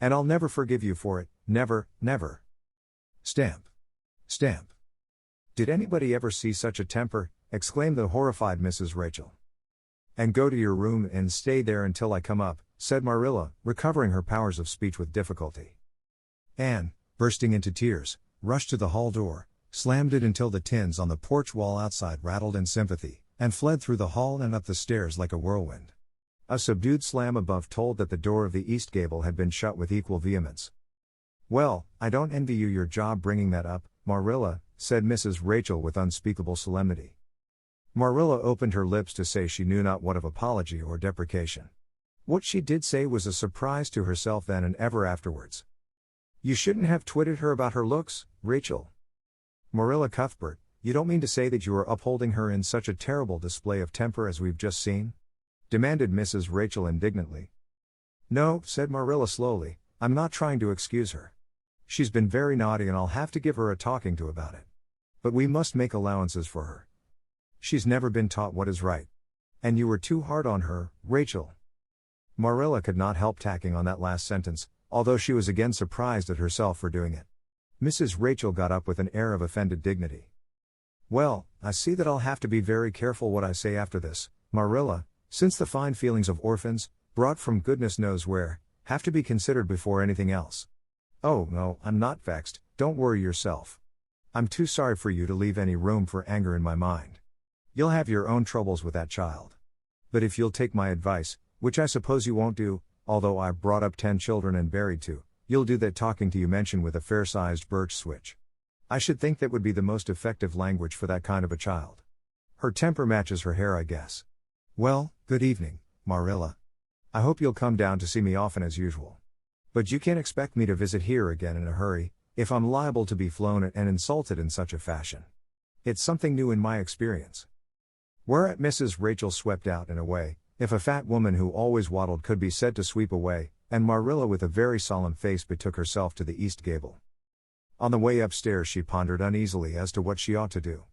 And I'll never forgive you for it, never, never." Stamp. Stamp. "Did anybody ever see such a temper?" exclaimed the horrified Mrs. Rachel. "And go to your room and stay there until I come up," said Marilla, recovering her powers of speech with difficulty. Anne, bursting into tears, rushed to the hall door, slammed it until the tins on the porch wall outside rattled in sympathy, and fled through the hall and up the stairs like a whirlwind. A subdued slam above told that the door of the east gable had been shut with equal vehemence. "Well, I don't envy you your job bringing that up, Marilla," said Mrs. Rachel with unspeakable solemnity. Marilla opened her lips to say she knew not what of apology or deprecation. What she did say was a surprise to herself then and ever afterwards. "You shouldn't have twitted her about her looks, Rachel." "Marilla Cuthbert, you don't mean to say that you are upholding her in such a terrible display of temper as we've just seen?" demanded Mrs. Rachel indignantly. "No," said Marilla slowly, "I'm not trying to excuse her. She's been very naughty and I'll have to give her a talking to about it. But we must make allowances for her. She's never been taught what is right. And you were too hard on her, Rachel." Marilla could not help tacking on that last sentence, although she was again surprised at herself for doing it. Mrs. Rachel got up with an air of offended dignity. "Well, I see that I'll have to be very careful what I say after this, Marilla, since the fine feelings of orphans, brought from goodness knows where, have to be considered before anything else. Oh no, I'm not vexed, don't worry yourself. I'm too sorry for you to leave any room for anger in my mind. You'll have your own troubles with that child. But if you'll take my advice, which I suppose you won't do, although I've brought up 10 children and buried 2, you'll do that talking to you mention with a fair-sized birch switch. I should think that would be the most effective language for that kind of a child. Her temper matches her hair, I guess. Well, good evening, Marilla. I hope you'll come down to see me often as usual. But you can't expect me to visit here again in a hurry, if I'm liable to be flown at and insulted in such a fashion. It's something new in my experience." Whereat Mrs. Rachel swept out in a way, if a fat woman who always waddled could be said to sweep away, and Marilla with a very solemn face betook herself to the east gable. On the way upstairs she pondered uneasily as to what she ought to do.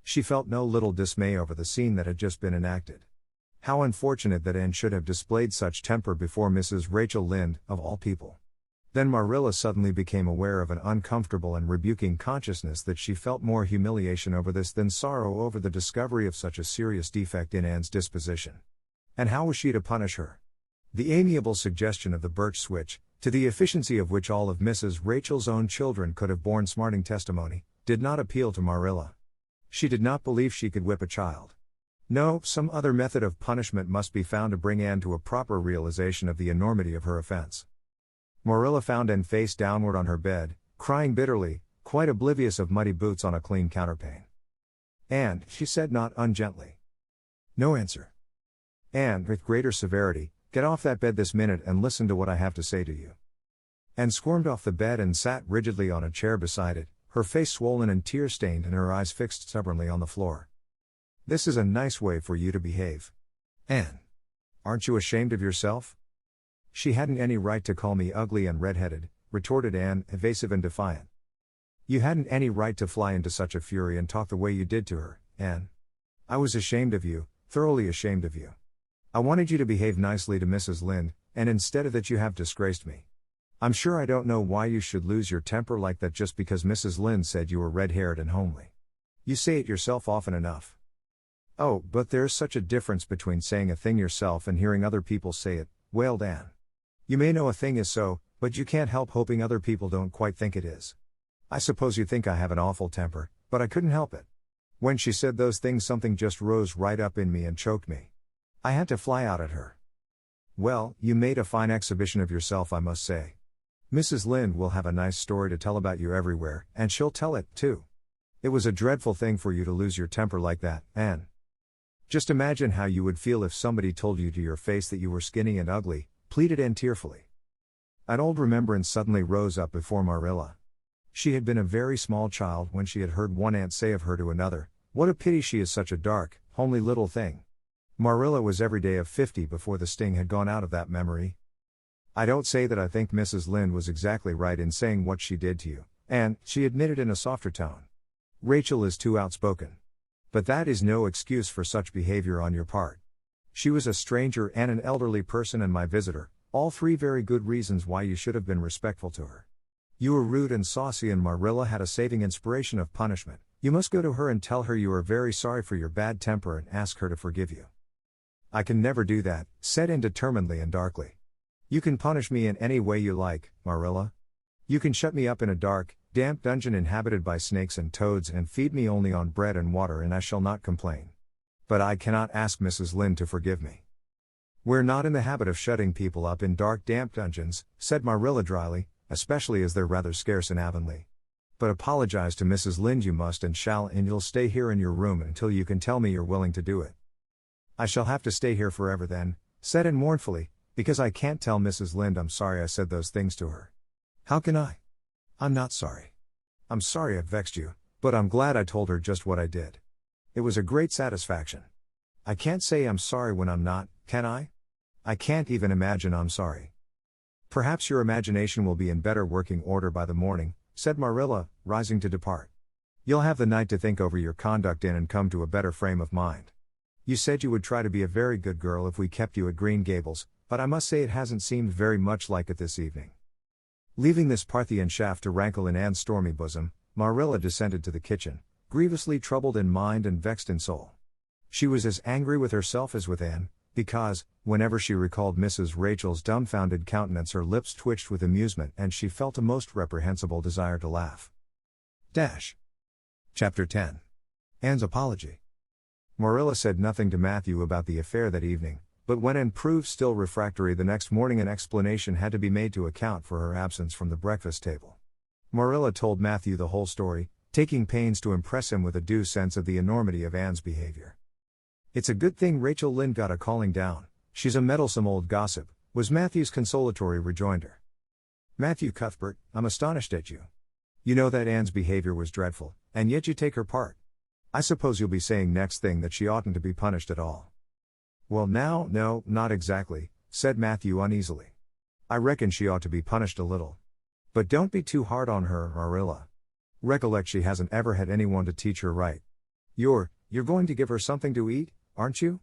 She felt no little dismay over the scene that had just been enacted. How unfortunate that Anne should have displayed such temper before Mrs. Rachel Lynde, of all people. Then Marilla suddenly became aware of an uncomfortable and rebuking consciousness that she felt more humiliation over this than sorrow over the discovery of such a serious defect in Anne's disposition. And how was she to punish her? The amiable suggestion of the birch switch, to the efficiency of which all of Mrs. Rachel's own children could have borne smarting testimony, did not appeal to Marilla. She did not believe she could whip a child. No, some other method of punishment must be found to bring Anne to a proper realization of the enormity of her offense. Marilla found Anne face downward on her bed, crying bitterly, quite oblivious of muddy boots on a clean counterpane. "Anne," she said not ungently. No answer. "Anne," with greater severity, "get off that bed this minute and listen to what I have to say to you." Anne squirmed off the bed and sat rigidly on a chair beside it, her face swollen and tear-stained and her eyes fixed stubbornly on the floor. "This is a nice way for you to behave. Anne. Aren't you ashamed of yourself?" "She hadn't any right to call me ugly and red-headed," retorted Anne, evasive and defiant. "You hadn't any right to fly into such a fury and talk the way you did to her, Anne. I was ashamed of you, thoroughly ashamed of you. I wanted you to behave nicely to Mrs. Lynde, and instead of that you have disgraced me. I'm sure I don't know why you should lose your temper like that just because Mrs. Lynde said you were red-haired and homely. You say it yourself often enough." "Oh, but there's such a difference between saying a thing yourself and hearing other people say it," wailed Anne. "You may know a thing is so, but you can't help hoping other people don't quite think it is. I suppose you think I have an awful temper, but I couldn't help it. When she said those things something just rose right up in me and choked me. I had to fly out at her. Well, you made a fine exhibition of yourself, I must say. Mrs. Lynde will have a nice story to tell about you everywhere, and she'll tell it, too. It was a dreadful thing for you to lose your temper like that, Anne. Just imagine how you would feel if somebody told you to your face that you were skinny and ugly," pleaded Anne tearfully. An old remembrance suddenly rose up before Marilla. She had been a very small child when she had heard one aunt say of her to another, "What a pity she is such a dark, homely little thing." Marilla was every day of 50 before the sting had gone out of that memory. "I don't say that I think Mrs. Lynde was exactly right in saying what she did to you," and she admitted in a softer tone. "Rachel is too outspoken. But that is no excuse for such behavior on your part. She was a stranger and an elderly person and my visitor, all three very good reasons why you should have been respectful to her. You were rude and saucy and Marilla had a saving inspiration of punishment. You must go to her and tell her you are very sorry for your bad temper and ask her to forgive you." "I can never do that," said Anne determinedly and darkly. "You can punish me in any way you like, Marilla. You can shut me up in a dark, damp dungeon inhabited by snakes and toads and feed me only on bread and water and I shall not complain. But I cannot ask Mrs. Lynde to forgive me." "We're not in the habit of shutting people up in dark damp dungeons," said Marilla dryly, "especially as they're rather scarce in Avonlea. But apologize to Mrs. Lynde you must and shall, and you'll stay here in your room until you can tell me you're willing to do it." "I shall have to stay here forever then," said Anne mournfully, "because I can't tell Mrs. Lynde I'm sorry I said those things to her." "How can I? I'm not sorry. I'm sorry I've vexed you, but I'm glad I told her just what I did. It was a great satisfaction. I can't say I'm sorry when I'm not, can I? I can't even imagine I'm sorry." "Perhaps your imagination will be in better working order by the morning," said Marilla, rising to depart. "You'll have the night to think over your conduct in and come to a better frame of mind. You said you would try to be a very good girl if we kept you at Green Gables, but I must say it hasn't seemed very much like it this evening." Leaving this Parthian shaft to rankle in Anne's stormy bosom, Marilla descended to the kitchen, grievously troubled in mind and vexed in soul. She was as angry with herself as with Anne, because, whenever she recalled Mrs. Rachel's dumbfounded countenance her lips twitched with amusement and she felt a most reprehensible desire to laugh. Chapter 10. Anne's Apology. Marilla said nothing to Matthew about the affair that evening, but when Anne proved still refractory the next morning an explanation had to be made to account for her absence from the breakfast table. Marilla told Matthew the whole story, taking pains to impress him with a due sense of the enormity of Anne's behavior. "It's a good thing Rachel Lynde got a calling down, she's a meddlesome old gossip," was Matthew's consolatory rejoinder. "Matthew Cuthbert, I'm astonished at you. You know that Anne's behavior was dreadful, and yet you take her part. I suppose you'll be saying next thing that she oughtn't to be punished at all." "Well now, no, not exactly," said Matthew uneasily. "I reckon she ought to be punished a little. But don't be too hard on her, Marilla. Recollect she hasn't ever had anyone to teach her right. You're going to give her something to eat, aren't you?"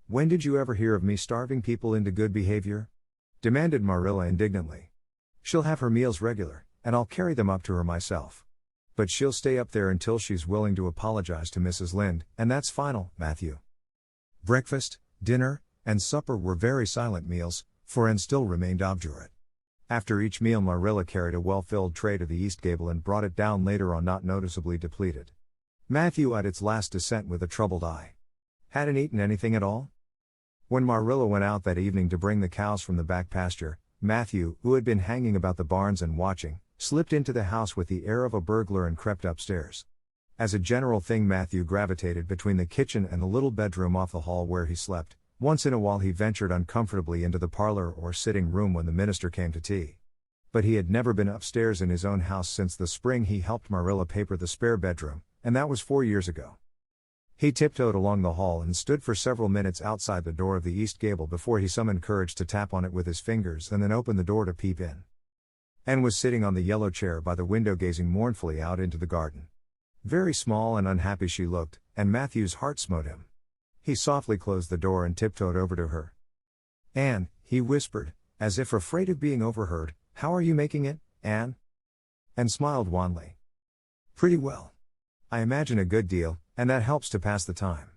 "When did you ever hear of me starving people into good behavior?" demanded Marilla indignantly. "She'll have her meals regular, and I'll carry them up to her myself. But she'll stay up there until she's willing to apologize to Mrs. Lynde, and that's final, Matthew." Breakfast, dinner, and supper were very silent meals, for Anne still remained obdurate. After each meal Marilla carried a well-filled tray to the east gable and brought it down later on not noticeably depleted. Matthew eyed its last descent with a troubled eye. Hadn't eaten anything at all? When Marilla went out that evening to bring the cows from the back pasture, Matthew, who had been hanging about the barns and watching, slipped into the house with the air of a burglar and crept upstairs. As a general thing Matthew gravitated between the kitchen and the little bedroom off the hall where he slept. Once in a while he ventured uncomfortably into the parlor or sitting room when the minister came to tea. But he had never been upstairs in his own house since the spring he helped Marilla paper the spare bedroom, and that was 4 years ago. He tiptoed along the hall and stood for several minutes outside the door of the east gable before he summoned courage to tap on it with his fingers and then opened the door to peep in. Anne was sitting on the yellow chair by the window gazing mournfully out into the garden. Very small and unhappy she looked, and Matthew's heart smote him. He softly closed the door and tiptoed over to her. "Anne," he whispered, as if afraid of being overheard, "how are you making it, Anne?" Anne smiled wanly. "Pretty well. I imagine a good deal, and that helps to pass the time.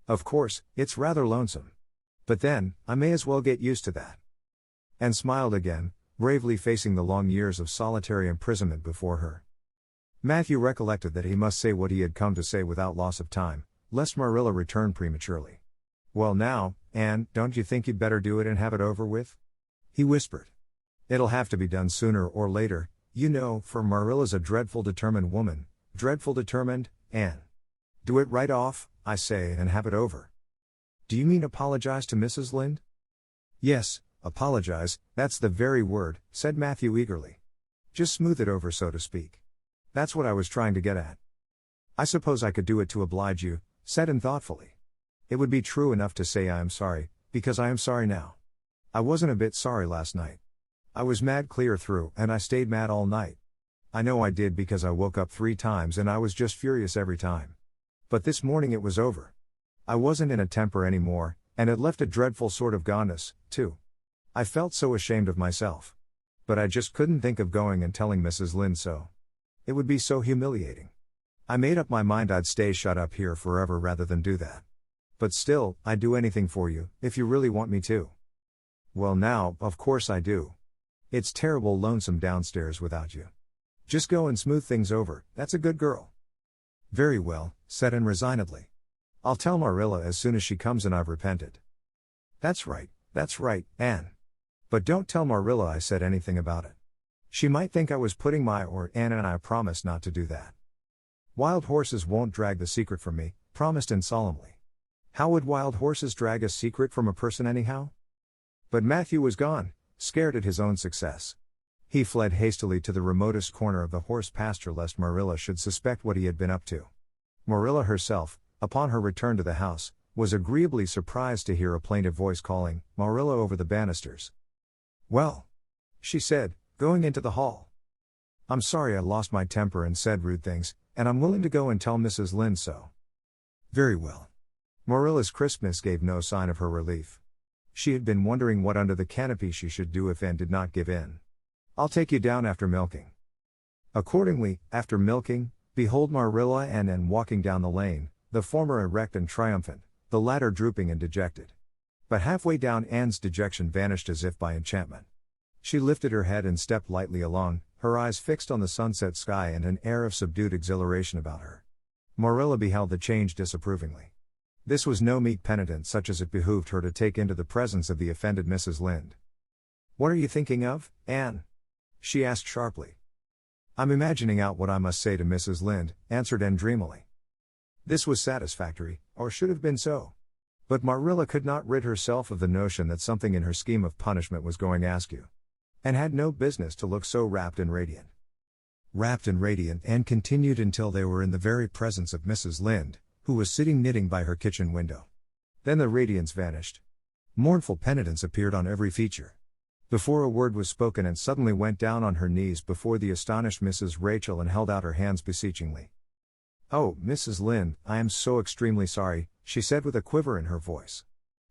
Of course, it's rather lonesome. But then, I may as well get used to that." Anne smiled again, bravely facing the long years of solitary imprisonment before her. Matthew recollected that he must say what he had come to say without loss of time, lest Marilla return prematurely. "Well now, Anne, don't you think you'd better do it and have it over with?" he whispered. "It'll have to be done sooner or later, you know, for Marilla's a dreadful determined woman, dreadful determined, Anne. Do it right off, I say, and have it over." "Do you mean apologize to Mrs. Lynde?" "Yes, Apologize, that's the very word, said Matthew eagerly. Just smooth it over, so to speak. That's what I was trying to get at. I suppose I could do it to oblige you, said Anne thoughtfully. It would be true enough to say I am sorry, because I am sorry now. I wasn't a bit sorry last night. I was mad clear through, and I stayed mad all night. I know I did because I woke up 3 times and I was just furious every time. But this morning it was over. I wasn't in a temper anymore, and it left a dreadful sort of goneness, too. I felt so ashamed of myself. But I just couldn't think of going and telling Mrs. Lynde so. It would be so humiliating. I made up my mind I'd stay shut up here forever rather than do that. But still, I'd do anything for you, if you really want me to. Well now, of course I do. It's terrible lonesome downstairs without you. Just go and smooth things over, that's a good girl. Very well, said Anne resignedly. I'll tell Marilla as soon as she comes and I've repented. That's right, Anne. But don't tell Marilla I said anything about it. She might think I was putting my Anne, and I promised not to do that. Wild horses won't drag the secret from me, promised Anne solemnly. How would wild horses drag a secret from a person anyhow? But Matthew was gone, scared at his own success. He fled hastily to the remotest corner of the horse pasture lest Marilla should suspect what he had been up to. Marilla herself, upon her return to the house, was agreeably surprised to hear a plaintive voice calling Marilla over the banisters. Well, she said, going into the hall. I'm sorry I lost my temper and said rude things, and I'm willing to go and tell Mrs. Lynde so. Very well. Marilla's crispness gave no sign of her relief. She had been wondering what under the canopy she should do if Anne did not give in. I'll take you down after milking. Accordingly, after milking, behold Marilla and Anne walking down the lane, the former erect and triumphant, the latter drooping and dejected. But halfway down Anne's dejection vanished as if by enchantment. She lifted her head and stepped lightly along, her eyes fixed on the sunset sky and an air of subdued exhilaration about her. Marilla beheld the change disapprovingly. This was no meek penitence such as it behooved her to take into the presence of the offended Mrs. Lynde. What are you thinking of, Anne? She asked sharply. I'm imagining out what I must say to Mrs. Lynde, answered Anne dreamily. This was satisfactory, or should have been so. But Marilla could not rid herself of the notion that something in her scheme of punishment was going askew. And had no business to look so rapt and radiant. Rapt and radiant Anne continued until they were in the very presence of Mrs. Lynde, who was sitting knitting by her kitchen window. Then the radiance vanished. Mournful penitence appeared on every feature. Before a word was spoken Anne suddenly went down on her knees before the astonished Mrs. Rachel and held out her hands beseechingly. Oh, Mrs. Lynde, I am so extremely sorry, she said with a quiver in her voice.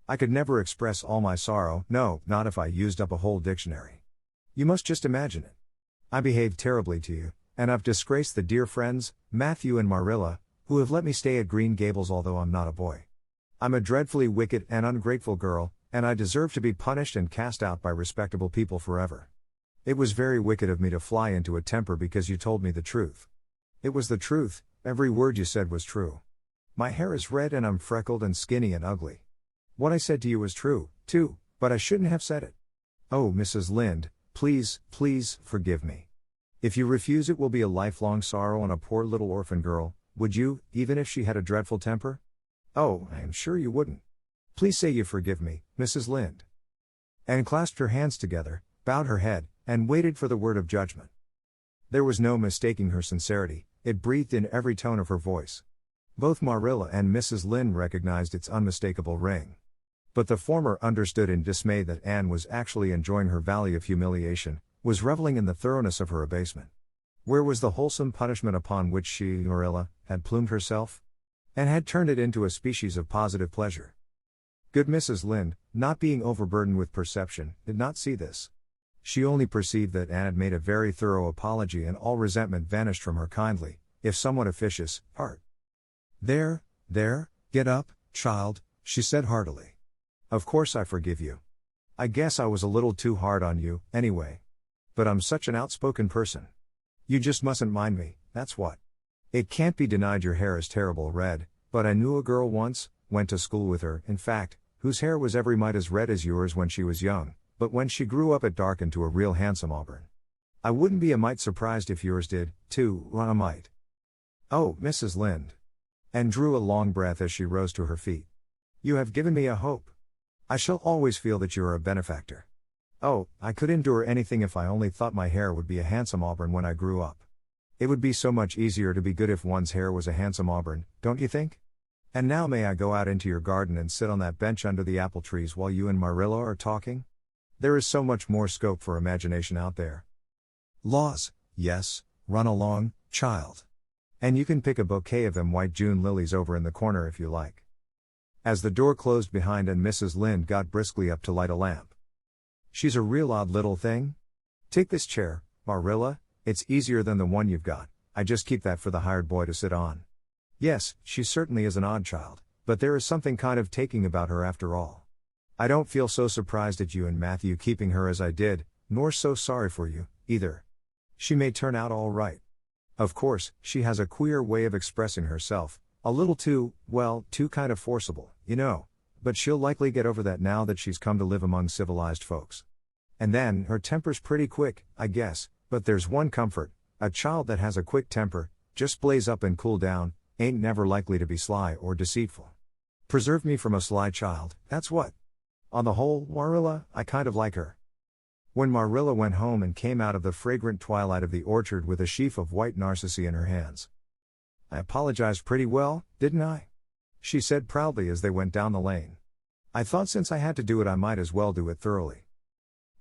I could never express all my sorrow, no, not if I used up a whole dictionary. You must just imagine it. I behaved terribly to you, and I've disgraced the dear friends, Matthew and Marilla, who have let me stay at Green Gables although I'm not a boy. I'm a dreadfully wicked and ungrateful girl, and I deserve to be punished and cast out by respectable people forever. It was very wicked of me to fly into a temper because you told me the truth. It was the truth, every word you said was true. My hair is red and I'm freckled and skinny and ugly. What I said to you was true, too, but I shouldn't have said it. Oh, Mrs. Lynde, please, forgive me. If you refuse it will be a lifelong sorrow on a poor little orphan girl, would you, even if she had a dreadful temper? Oh, I am sure you wouldn't. Please say you forgive me, Mrs. Lynde. Anne clasped her hands together, bowed her head, and waited for the word of judgment. There was no mistaking her sincerity, it breathed in every tone of her voice. Both Marilla and Mrs. Lynde recognized its unmistakable ring. But the former understood in dismay that Anne was actually enjoying her valley of humiliation, was reveling in the thoroughness of her abasement. Where was the wholesome punishment upon which she, Marilla, had plumed herself? And had turned it into a species of positive pleasure. Good Mrs. Lynde, not being overburdened with perception, did not see this. She only perceived that Anne had made a very thorough apology and all resentment vanished from her kindly, if somewhat officious, heart. There, get up, child, she said heartily. Of course I forgive you. I guess I was a little too hard on you, anyway. But I'm such an outspoken person. You just mustn't mind me, that's what. It can't be denied your hair is terrible red, but I knew a girl once, went to school with her, in fact, whose hair was every mite as red as yours when she was young, but when she grew up it darkened to a real handsome auburn. I wouldn't be a mite surprised if yours did, too, a mite. Oh, Mrs. Lynde. And drew a long breath as she rose to her feet. You have given me a hope. I shall always feel that you are a benefactor. Oh, I could endure anything if I only thought my hair would be a handsome auburn when I grew up. It would be so much easier to be good if one's hair was a handsome auburn, don't you think? And now may I go out into your garden and sit on that bench under the apple trees while you and Marilla are talking? There is so much more scope for imagination out there. Laws, yes, run along, child. And you can pick a bouquet of them white June lilies over in the corner if you like. As the door closed behind and Mrs. Lynde got briskly up to light a lamp. She's a real odd little thing. Take this chair, Marilla, it's easier than the one you've got, I just keep that for the hired boy to sit on. Yes, she certainly is an odd child, but there is something kind of taking about her after all. I don't feel so surprised at you and Matthew keeping her as I did, nor so sorry for you, either. She may turn out all right. Of course, she has a queer way of expressing herself, a little too kind of forcible, you know. But she'll likely get over that now that she's come to live among civilized folks. And then, her temper's pretty quick, I guess, but there's one comfort, a child that has a quick temper, just blaze up and cool down, ain't never likely to be sly or deceitful. Preserve me from a sly child, that's what. On the whole, Marilla, I kind of like her. When Marilla went home and came out of the fragrant twilight of the orchard with a sheaf of white narcissi in her hands. I apologized pretty well, didn't I? She said proudly as they went down the lane. I thought since I had to do it I might as well do it thoroughly.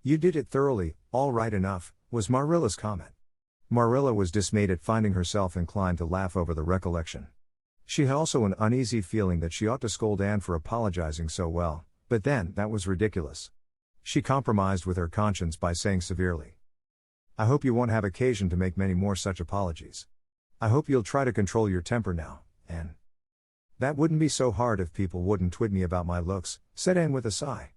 You did it thoroughly, all right enough, was Marilla's comment. Marilla was dismayed at finding herself inclined to laugh over the recollection. She had also an uneasy feeling that she ought to scold Anne for apologizing so well, but then, that was ridiculous. She compromised with her conscience by saying severely, I hope you won't have occasion to make many more such apologies. I hope you'll try to control your temper now, Anne. That wouldn't be so hard if people wouldn't twit me about my looks, said Anne with a sigh.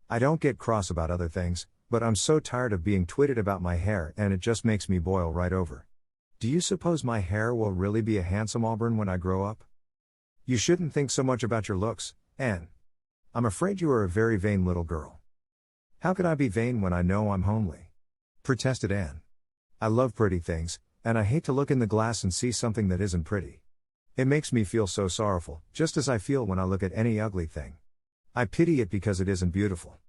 I don't get cross about other things, but I'm so tired of being twitted about my hair and it just makes me boil right over. Do you suppose my hair will really be a handsome auburn when I grow up? You shouldn't think so much about your looks, Anne. I'm afraid you are a very vain little girl. How could I be vain when I know I'm homely? Protested Anne. I love pretty things, and I hate to look in the glass and see something that isn't pretty. It makes me feel so sorrowful, just as I feel when I look at any ugly thing. I pity it because it isn't beautiful.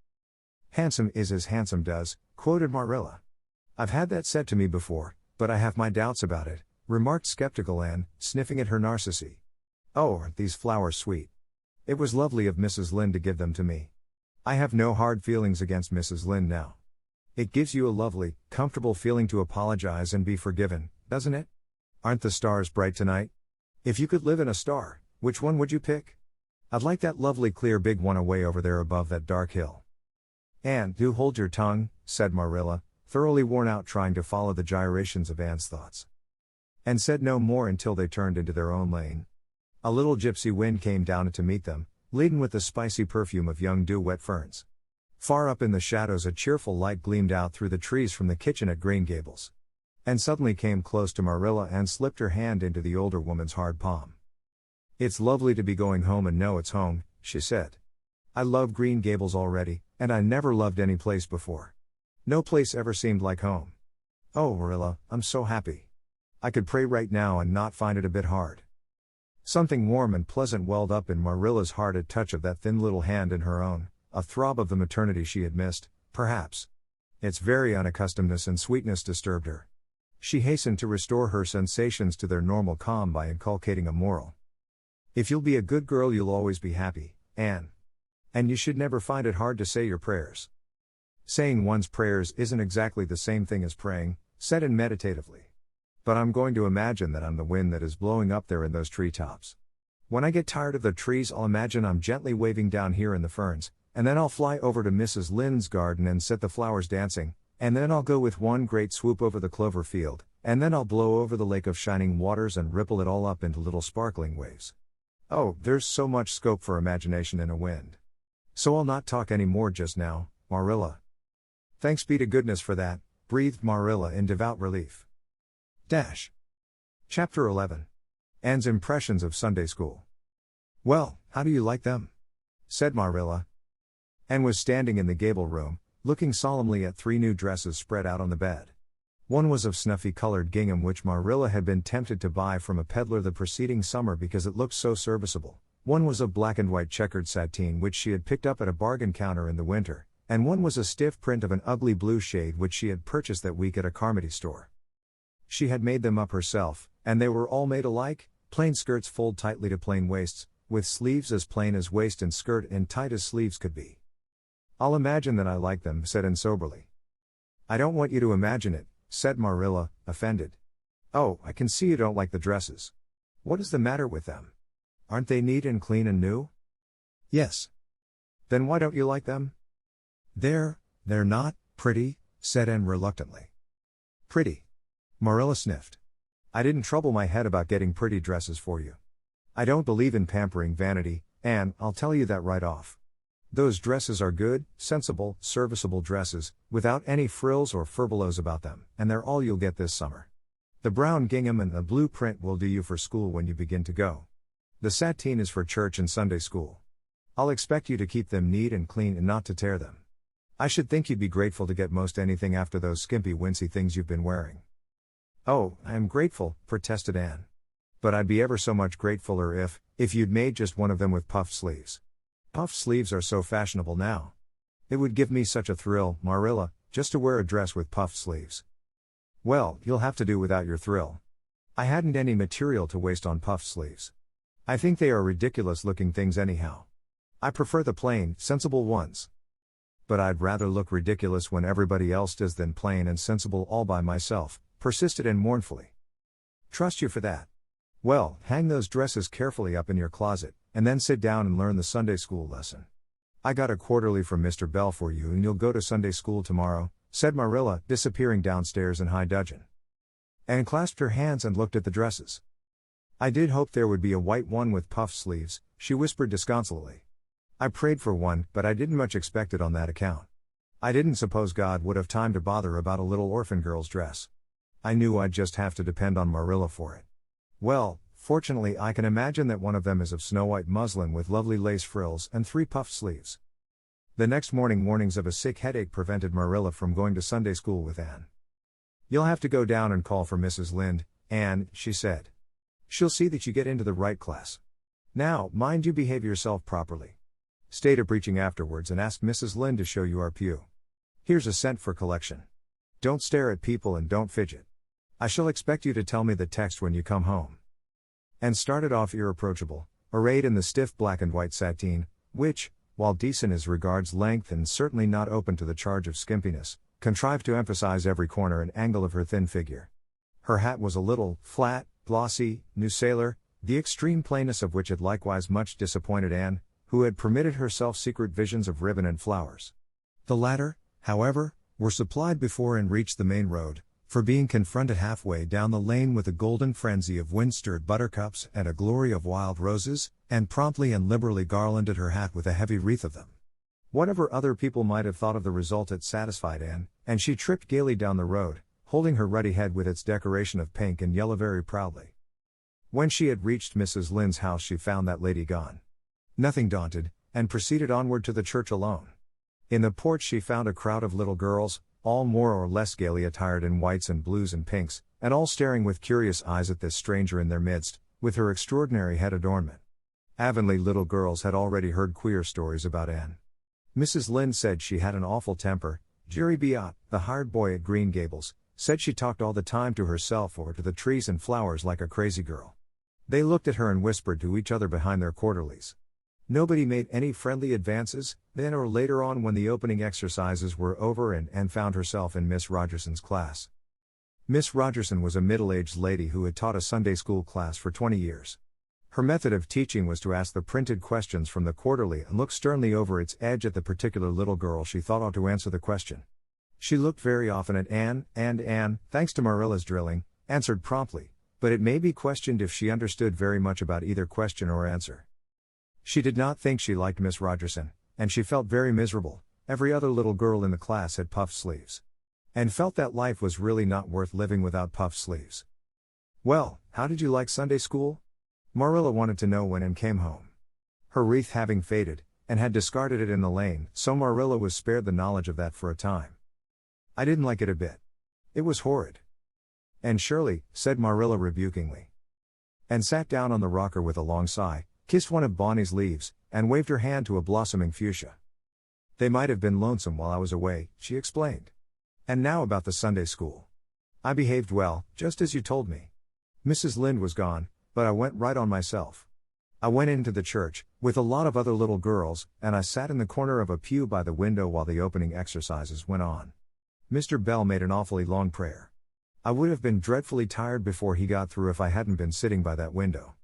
Handsome is as handsome does, quoted Marilla. I've had that said to me before, but I have my doubts about it, remarked skeptical Anne, sniffing at her narcissi. Oh, aren't these flowers sweet? It was lovely of Mrs. Lynde to give them to me. I have no hard feelings against Mrs. Lynde now. It gives you a lovely, comfortable feeling to apologize and be forgiven, doesn't it? Aren't the stars bright tonight? If you could live in a star, which one would you pick? I'd like that lovely clear big one away over there above that dark hill. Anne, do hold your tongue, said Marilla, thoroughly worn out trying to follow the gyrations of Anne's thoughts. And said no more until they turned into their own lane. A little gypsy wind came down to meet them, laden with the spicy perfume of young dew-wet ferns. Far up in the shadows a cheerful light gleamed out through the trees from the kitchen at Green Gables. And suddenly came close to Marilla and slipped her hand into the older woman's hard palm. It's lovely to be going home and know it's home, she said. I love Green Gables already, and I never loved any place before. No place ever seemed like home. Oh, Marilla, I'm so happy. I could pray right now and not find it a bit hard. Something warm and pleasant welled up in Marilla's heart at touch of that thin little hand in her own, a throb of the maternity she had missed, perhaps. Its very unaccustomedness and sweetness disturbed her. She hastened to restore her sensations to their normal calm by inculcating a moral. If you'll be a good girl you'll always be happy, Anne. And you should never find it hard to say your prayers. Saying one's prayers isn't exactly the same thing as praying, said Anne meditatively. But I'm going to imagine that I'm the wind that is blowing up there in those treetops. When I get tired of the trees I'll imagine I'm gently waving down here in the ferns, and then I'll fly over to Mrs. Lynde's garden and set the flowers dancing, and then I'll go with one great swoop over the clover field, and then I'll blow over the lake of shining waters and ripple it all up into little sparkling waves. Oh, there's so much scope for imagination in a wind. So I'll not talk any more just now, Marilla. Thanks be to goodness for that, breathed Marilla in devout relief. Chapter 11. Anne's Impressions of Sunday School. Well, how do you like them? Said Marilla. Anne was standing in the gable room, looking solemnly at 3 new dresses spread out on the bed. One was of snuffy-colored gingham which Marilla had been tempted to buy from a peddler the preceding summer because it looked so serviceable. One was of black and white checkered sateen which she had picked up at a bargain counter in the winter, and one was a stiff print of an ugly blue shade which she had purchased that week at a Carmody store. She had made them up herself, and they were all made alike: plain skirts fold tightly to plain waists, with sleeves as plain as waist and skirt and tight as sleeves could be. "I'll imagine that I like them," said Anne soberly. "I don't want you to imagine it," said Marilla, offended. "Oh, I can see you don't like the dresses. What is the matter with them? Aren't they neat and clean and new?" "Yes." "Then why don't you like them?" They're not pretty," said Anne reluctantly. "Pretty?" Marilla sniffed. "I didn't trouble my head about getting pretty dresses for you. I don't believe in pampering vanity, Anne, I'll tell you that right off. Those dresses are good, sensible, serviceable dresses, without any frills or furbelows about them, and they're all you'll get this summer. The brown gingham and the blue print will do you for school when you begin to go. The sateen is for church and Sunday school. I'll expect you to keep them neat and clean and not to tear them. I should think you'd be grateful to get most anything after those skimpy wincey things you've been wearing." "Oh, I am grateful," protested Anne. "But I'd be ever so much gratefuler if you'd made just one of them with puffed sleeves. Puffed sleeves are so fashionable now. It would give me such a thrill, Marilla, just to wear a dress with puffed sleeves." "Well, you'll have to do without your thrill. I hadn't any material to waste on puffed sleeves. I think they are ridiculous looking things anyhow. I prefer the plain, sensible ones. But I'd rather look ridiculous when everybody else does than plain and sensible all by myself," persisted Anne mournfully. "Trust you for that. Well, hang those dresses carefully up in your closet, and then sit down and learn the Sunday school lesson. I got a quarterly from Mr. Bell for you and you'll go to Sunday school tomorrow," said Marilla, disappearing downstairs in high dudgeon. Anne clasped her hands and looked at the dresses. "I did hope there would be a white one with puffed sleeves," she whispered disconsolately. "I prayed for one, but I didn't much expect it on that account. I didn't suppose God would have time to bother about a little orphan girl's dress. I knew I'd just have to depend on Marilla for it. Well, fortunately I can imagine that one of them is of snow-white muslin with lovely lace frills and 3 puffed sleeves." The next morning warnings of a sick headache prevented Marilla from going to Sunday school with Anne. "You'll have to go down and call for Mrs. Lynde, Anne," she said. "She'll see that you get into the right class. Now, mind you behave yourself properly. Stay to preaching afterwards and ask Mrs. Lynde to show you our pew. Here's a cent for collection. Don't stare at people and don't fidget. I shall expect you to tell me the text when you come home." And started off irreproachable, arrayed in the stiff black and white sateen, which, while decent as regards length and certainly not open to the charge of skimpiness, contrived to emphasize every corner and angle of her thin figure. Her hat was a little, flat, glossy, New Sailor, the extreme plainness of which had likewise much disappointed Anne, who had permitted herself secret visions of ribbon and flowers. The latter, however, were supplied before Anne reached the main road, for being confronted halfway down the lane with a golden frenzy of wind-stirred buttercups and a glory of wild roses, and promptly and liberally garlanded her hat with a heavy wreath of them. Whatever other people might have thought of the result it satisfied Anne, and she tripped gaily down the road, holding her ruddy head with its decoration of pink and yellow very proudly. When she had reached Mrs. Lynde's house she found that lady gone. Nothing daunted, and proceeded onward to the church alone. In the porch she found a crowd of little girls, all more or less gaily attired in whites and blues and pinks, and all staring with curious eyes at this stranger in their midst, with her extraordinary head adornment. Avonlea little girls had already heard queer stories about Anne. Mrs. Lynde said she had an awful temper. Jerry Biot, the hired boy at Green Gables, said she talked all the time to herself or to the trees and flowers like a crazy girl. They looked at her and whispered to each other behind their quarterlies. Nobody made any friendly advances, then or later on when the opening exercises were over and Anne found herself in Miss Rogerson's class. Miss Rogerson was a middle-aged lady who had taught a Sunday school class for 20 years. Her method of teaching was to ask the printed questions from the quarterly and look sternly over its edge at the particular little girl she thought ought to answer the question. She looked very often at Anne, and Anne, thanks to Marilla's drilling, answered promptly, but it may be questioned if she understood very much about either question or answer. She did not think she liked Miss Rogerson, and she felt very miserable. Every other little girl in the class had puffed sleeves. And felt that life was really not worth living without puffed sleeves. "Well, how did you like Sunday school?" Marilla wanted to know when Anne came home. Her wreath having faded, and had discarded it in the lane, so Marilla was spared the knowledge of that for a time. "I didn't like it a bit. It was horrid." "And Shirley," said Marilla rebukingly. And sat down on the rocker with a long sigh, kissed one of Bonnie's leaves, and waved her hand to a blossoming fuchsia. They might have been lonesome while I was away, she explained. And now about the Sunday school. I behaved well, just as you told me. Mrs. Lind was gone, but I went right on myself. I went into the church, with a lot of other little girls, and I sat in the corner of a pew by the window while the opening exercises went on. Mr. Bell made an awfully long prayer. I would have been dreadfully tired before he got through if I hadn't been sitting by that window.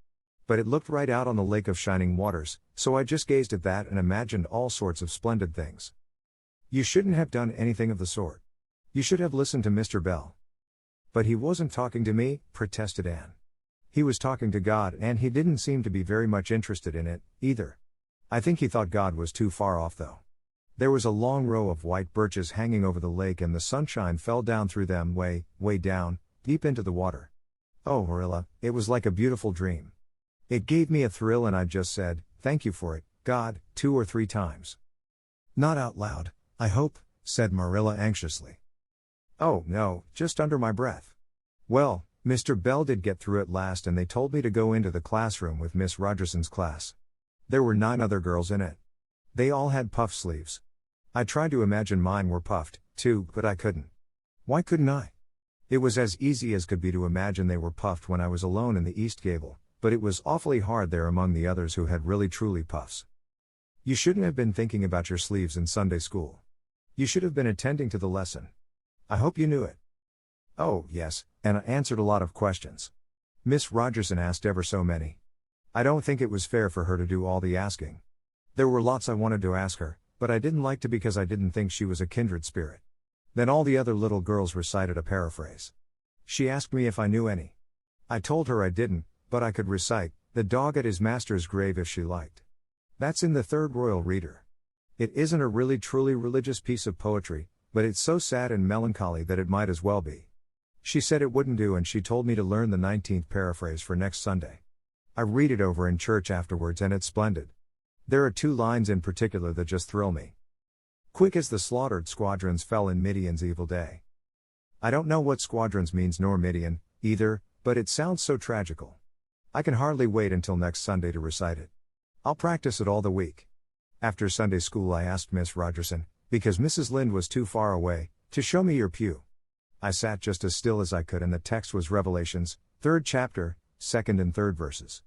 But it looked right out on the lake of shining waters, so I just gazed at that and imagined all sorts of splendid things. You shouldn't have done anything of the sort. You should have listened to Mr. Bell. But he wasn't talking to me, protested Anne. He was talking to God, and he didn't seem to be very much interested in it, either. I think he thought God was too far off though. There was a long row of white birches hanging over the lake and the sunshine fell down through them way down, deep into the water. Oh, Marilla, it was like a beautiful dream. It gave me a thrill and I just said, thank you for it, God, 2 or 3 times. Not out loud, I hope, said Marilla anxiously. Oh, no, just under my breath. Well, Mr. Bell did get through at last and they told me to go into the classroom with Miss Rogerson's class. There were 9 other girls in it. They all had puff sleeves. I tried to imagine mine were puffed, too, but I couldn't. Why couldn't I? It was as easy as could be to imagine they were puffed when I was alone in the East Gable, but it was awfully hard there among the others who had really truly puffs. You shouldn't have been thinking about your sleeves in Sunday school. You should have been attending to the lesson. I hope you knew it. Oh, yes, and I answered a lot of questions. Miss Rogerson asked ever so many. I don't think it was fair for her to do all the asking. There were lots I wanted to ask her, but I didn't like to because I didn't think she was a kindred spirit. Then all the other little girls recited a paraphrase. She asked me if I knew any. I told her I didn't, but I could recite, "The dog at his master's grave" if she liked. That's in the Third Royal Reader. It isn't a really truly religious piece of poetry, but it's so sad and melancholy that it might as well be. She said it wouldn't do and she told me to learn the 19th paraphrase for next Sunday. I read it over in church afterwards and it's splendid. There are 2 lines in particular that just thrill me. Quick as the slaughtered squadrons fell in Midian's evil day. I don't know what squadrons means nor Midian, either, but it sounds so tragical. I can hardly wait until next Sunday to recite it. I'll practice it all the week. After Sunday school I asked Miss Rogerson, because Mrs. Lind was too far away, to show me your pew. I sat just as still as I could and the text was Revelations, 3rd chapter, 2nd and 3rd verses.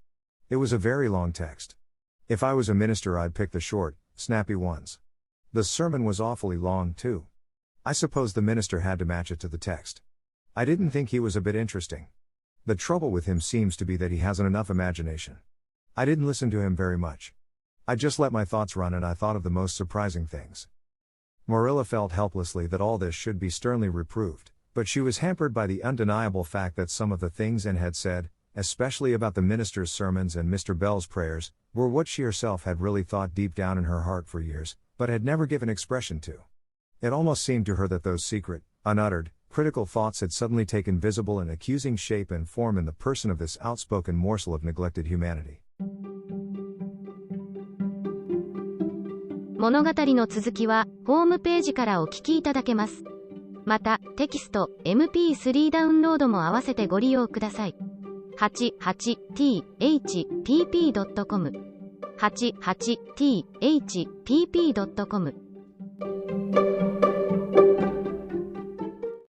It was a very long text. If I was a minister I'd pick the short, snappy ones. The sermon was awfully long too. I suppose the minister had to match it to the text. I didn't think he was a bit interesting. The trouble with him seems to be that he hasn't enough imagination. I didn't listen to him very much. I just let my thoughts run and I thought of the most surprising things. Marilla felt helplessly that all this should be sternly reproved, but she was hampered by the undeniable fact that some of the things Anne had said, especially about the minister's sermons and Mr. Bell's prayers, were what she herself had really thought deep down in her heart for years, but had never given expression to. It almost seemed to her that those secret, unuttered, critical thoughts had suddenly taken visible and accusing shape and form in the person of this outspoken morsel of neglected humanity. 物語の続きはホームページからお聞きいただけます。また、テキスト、MP3 ダウンロードも合わせてご利用ください。88thpp.com 88thpp.com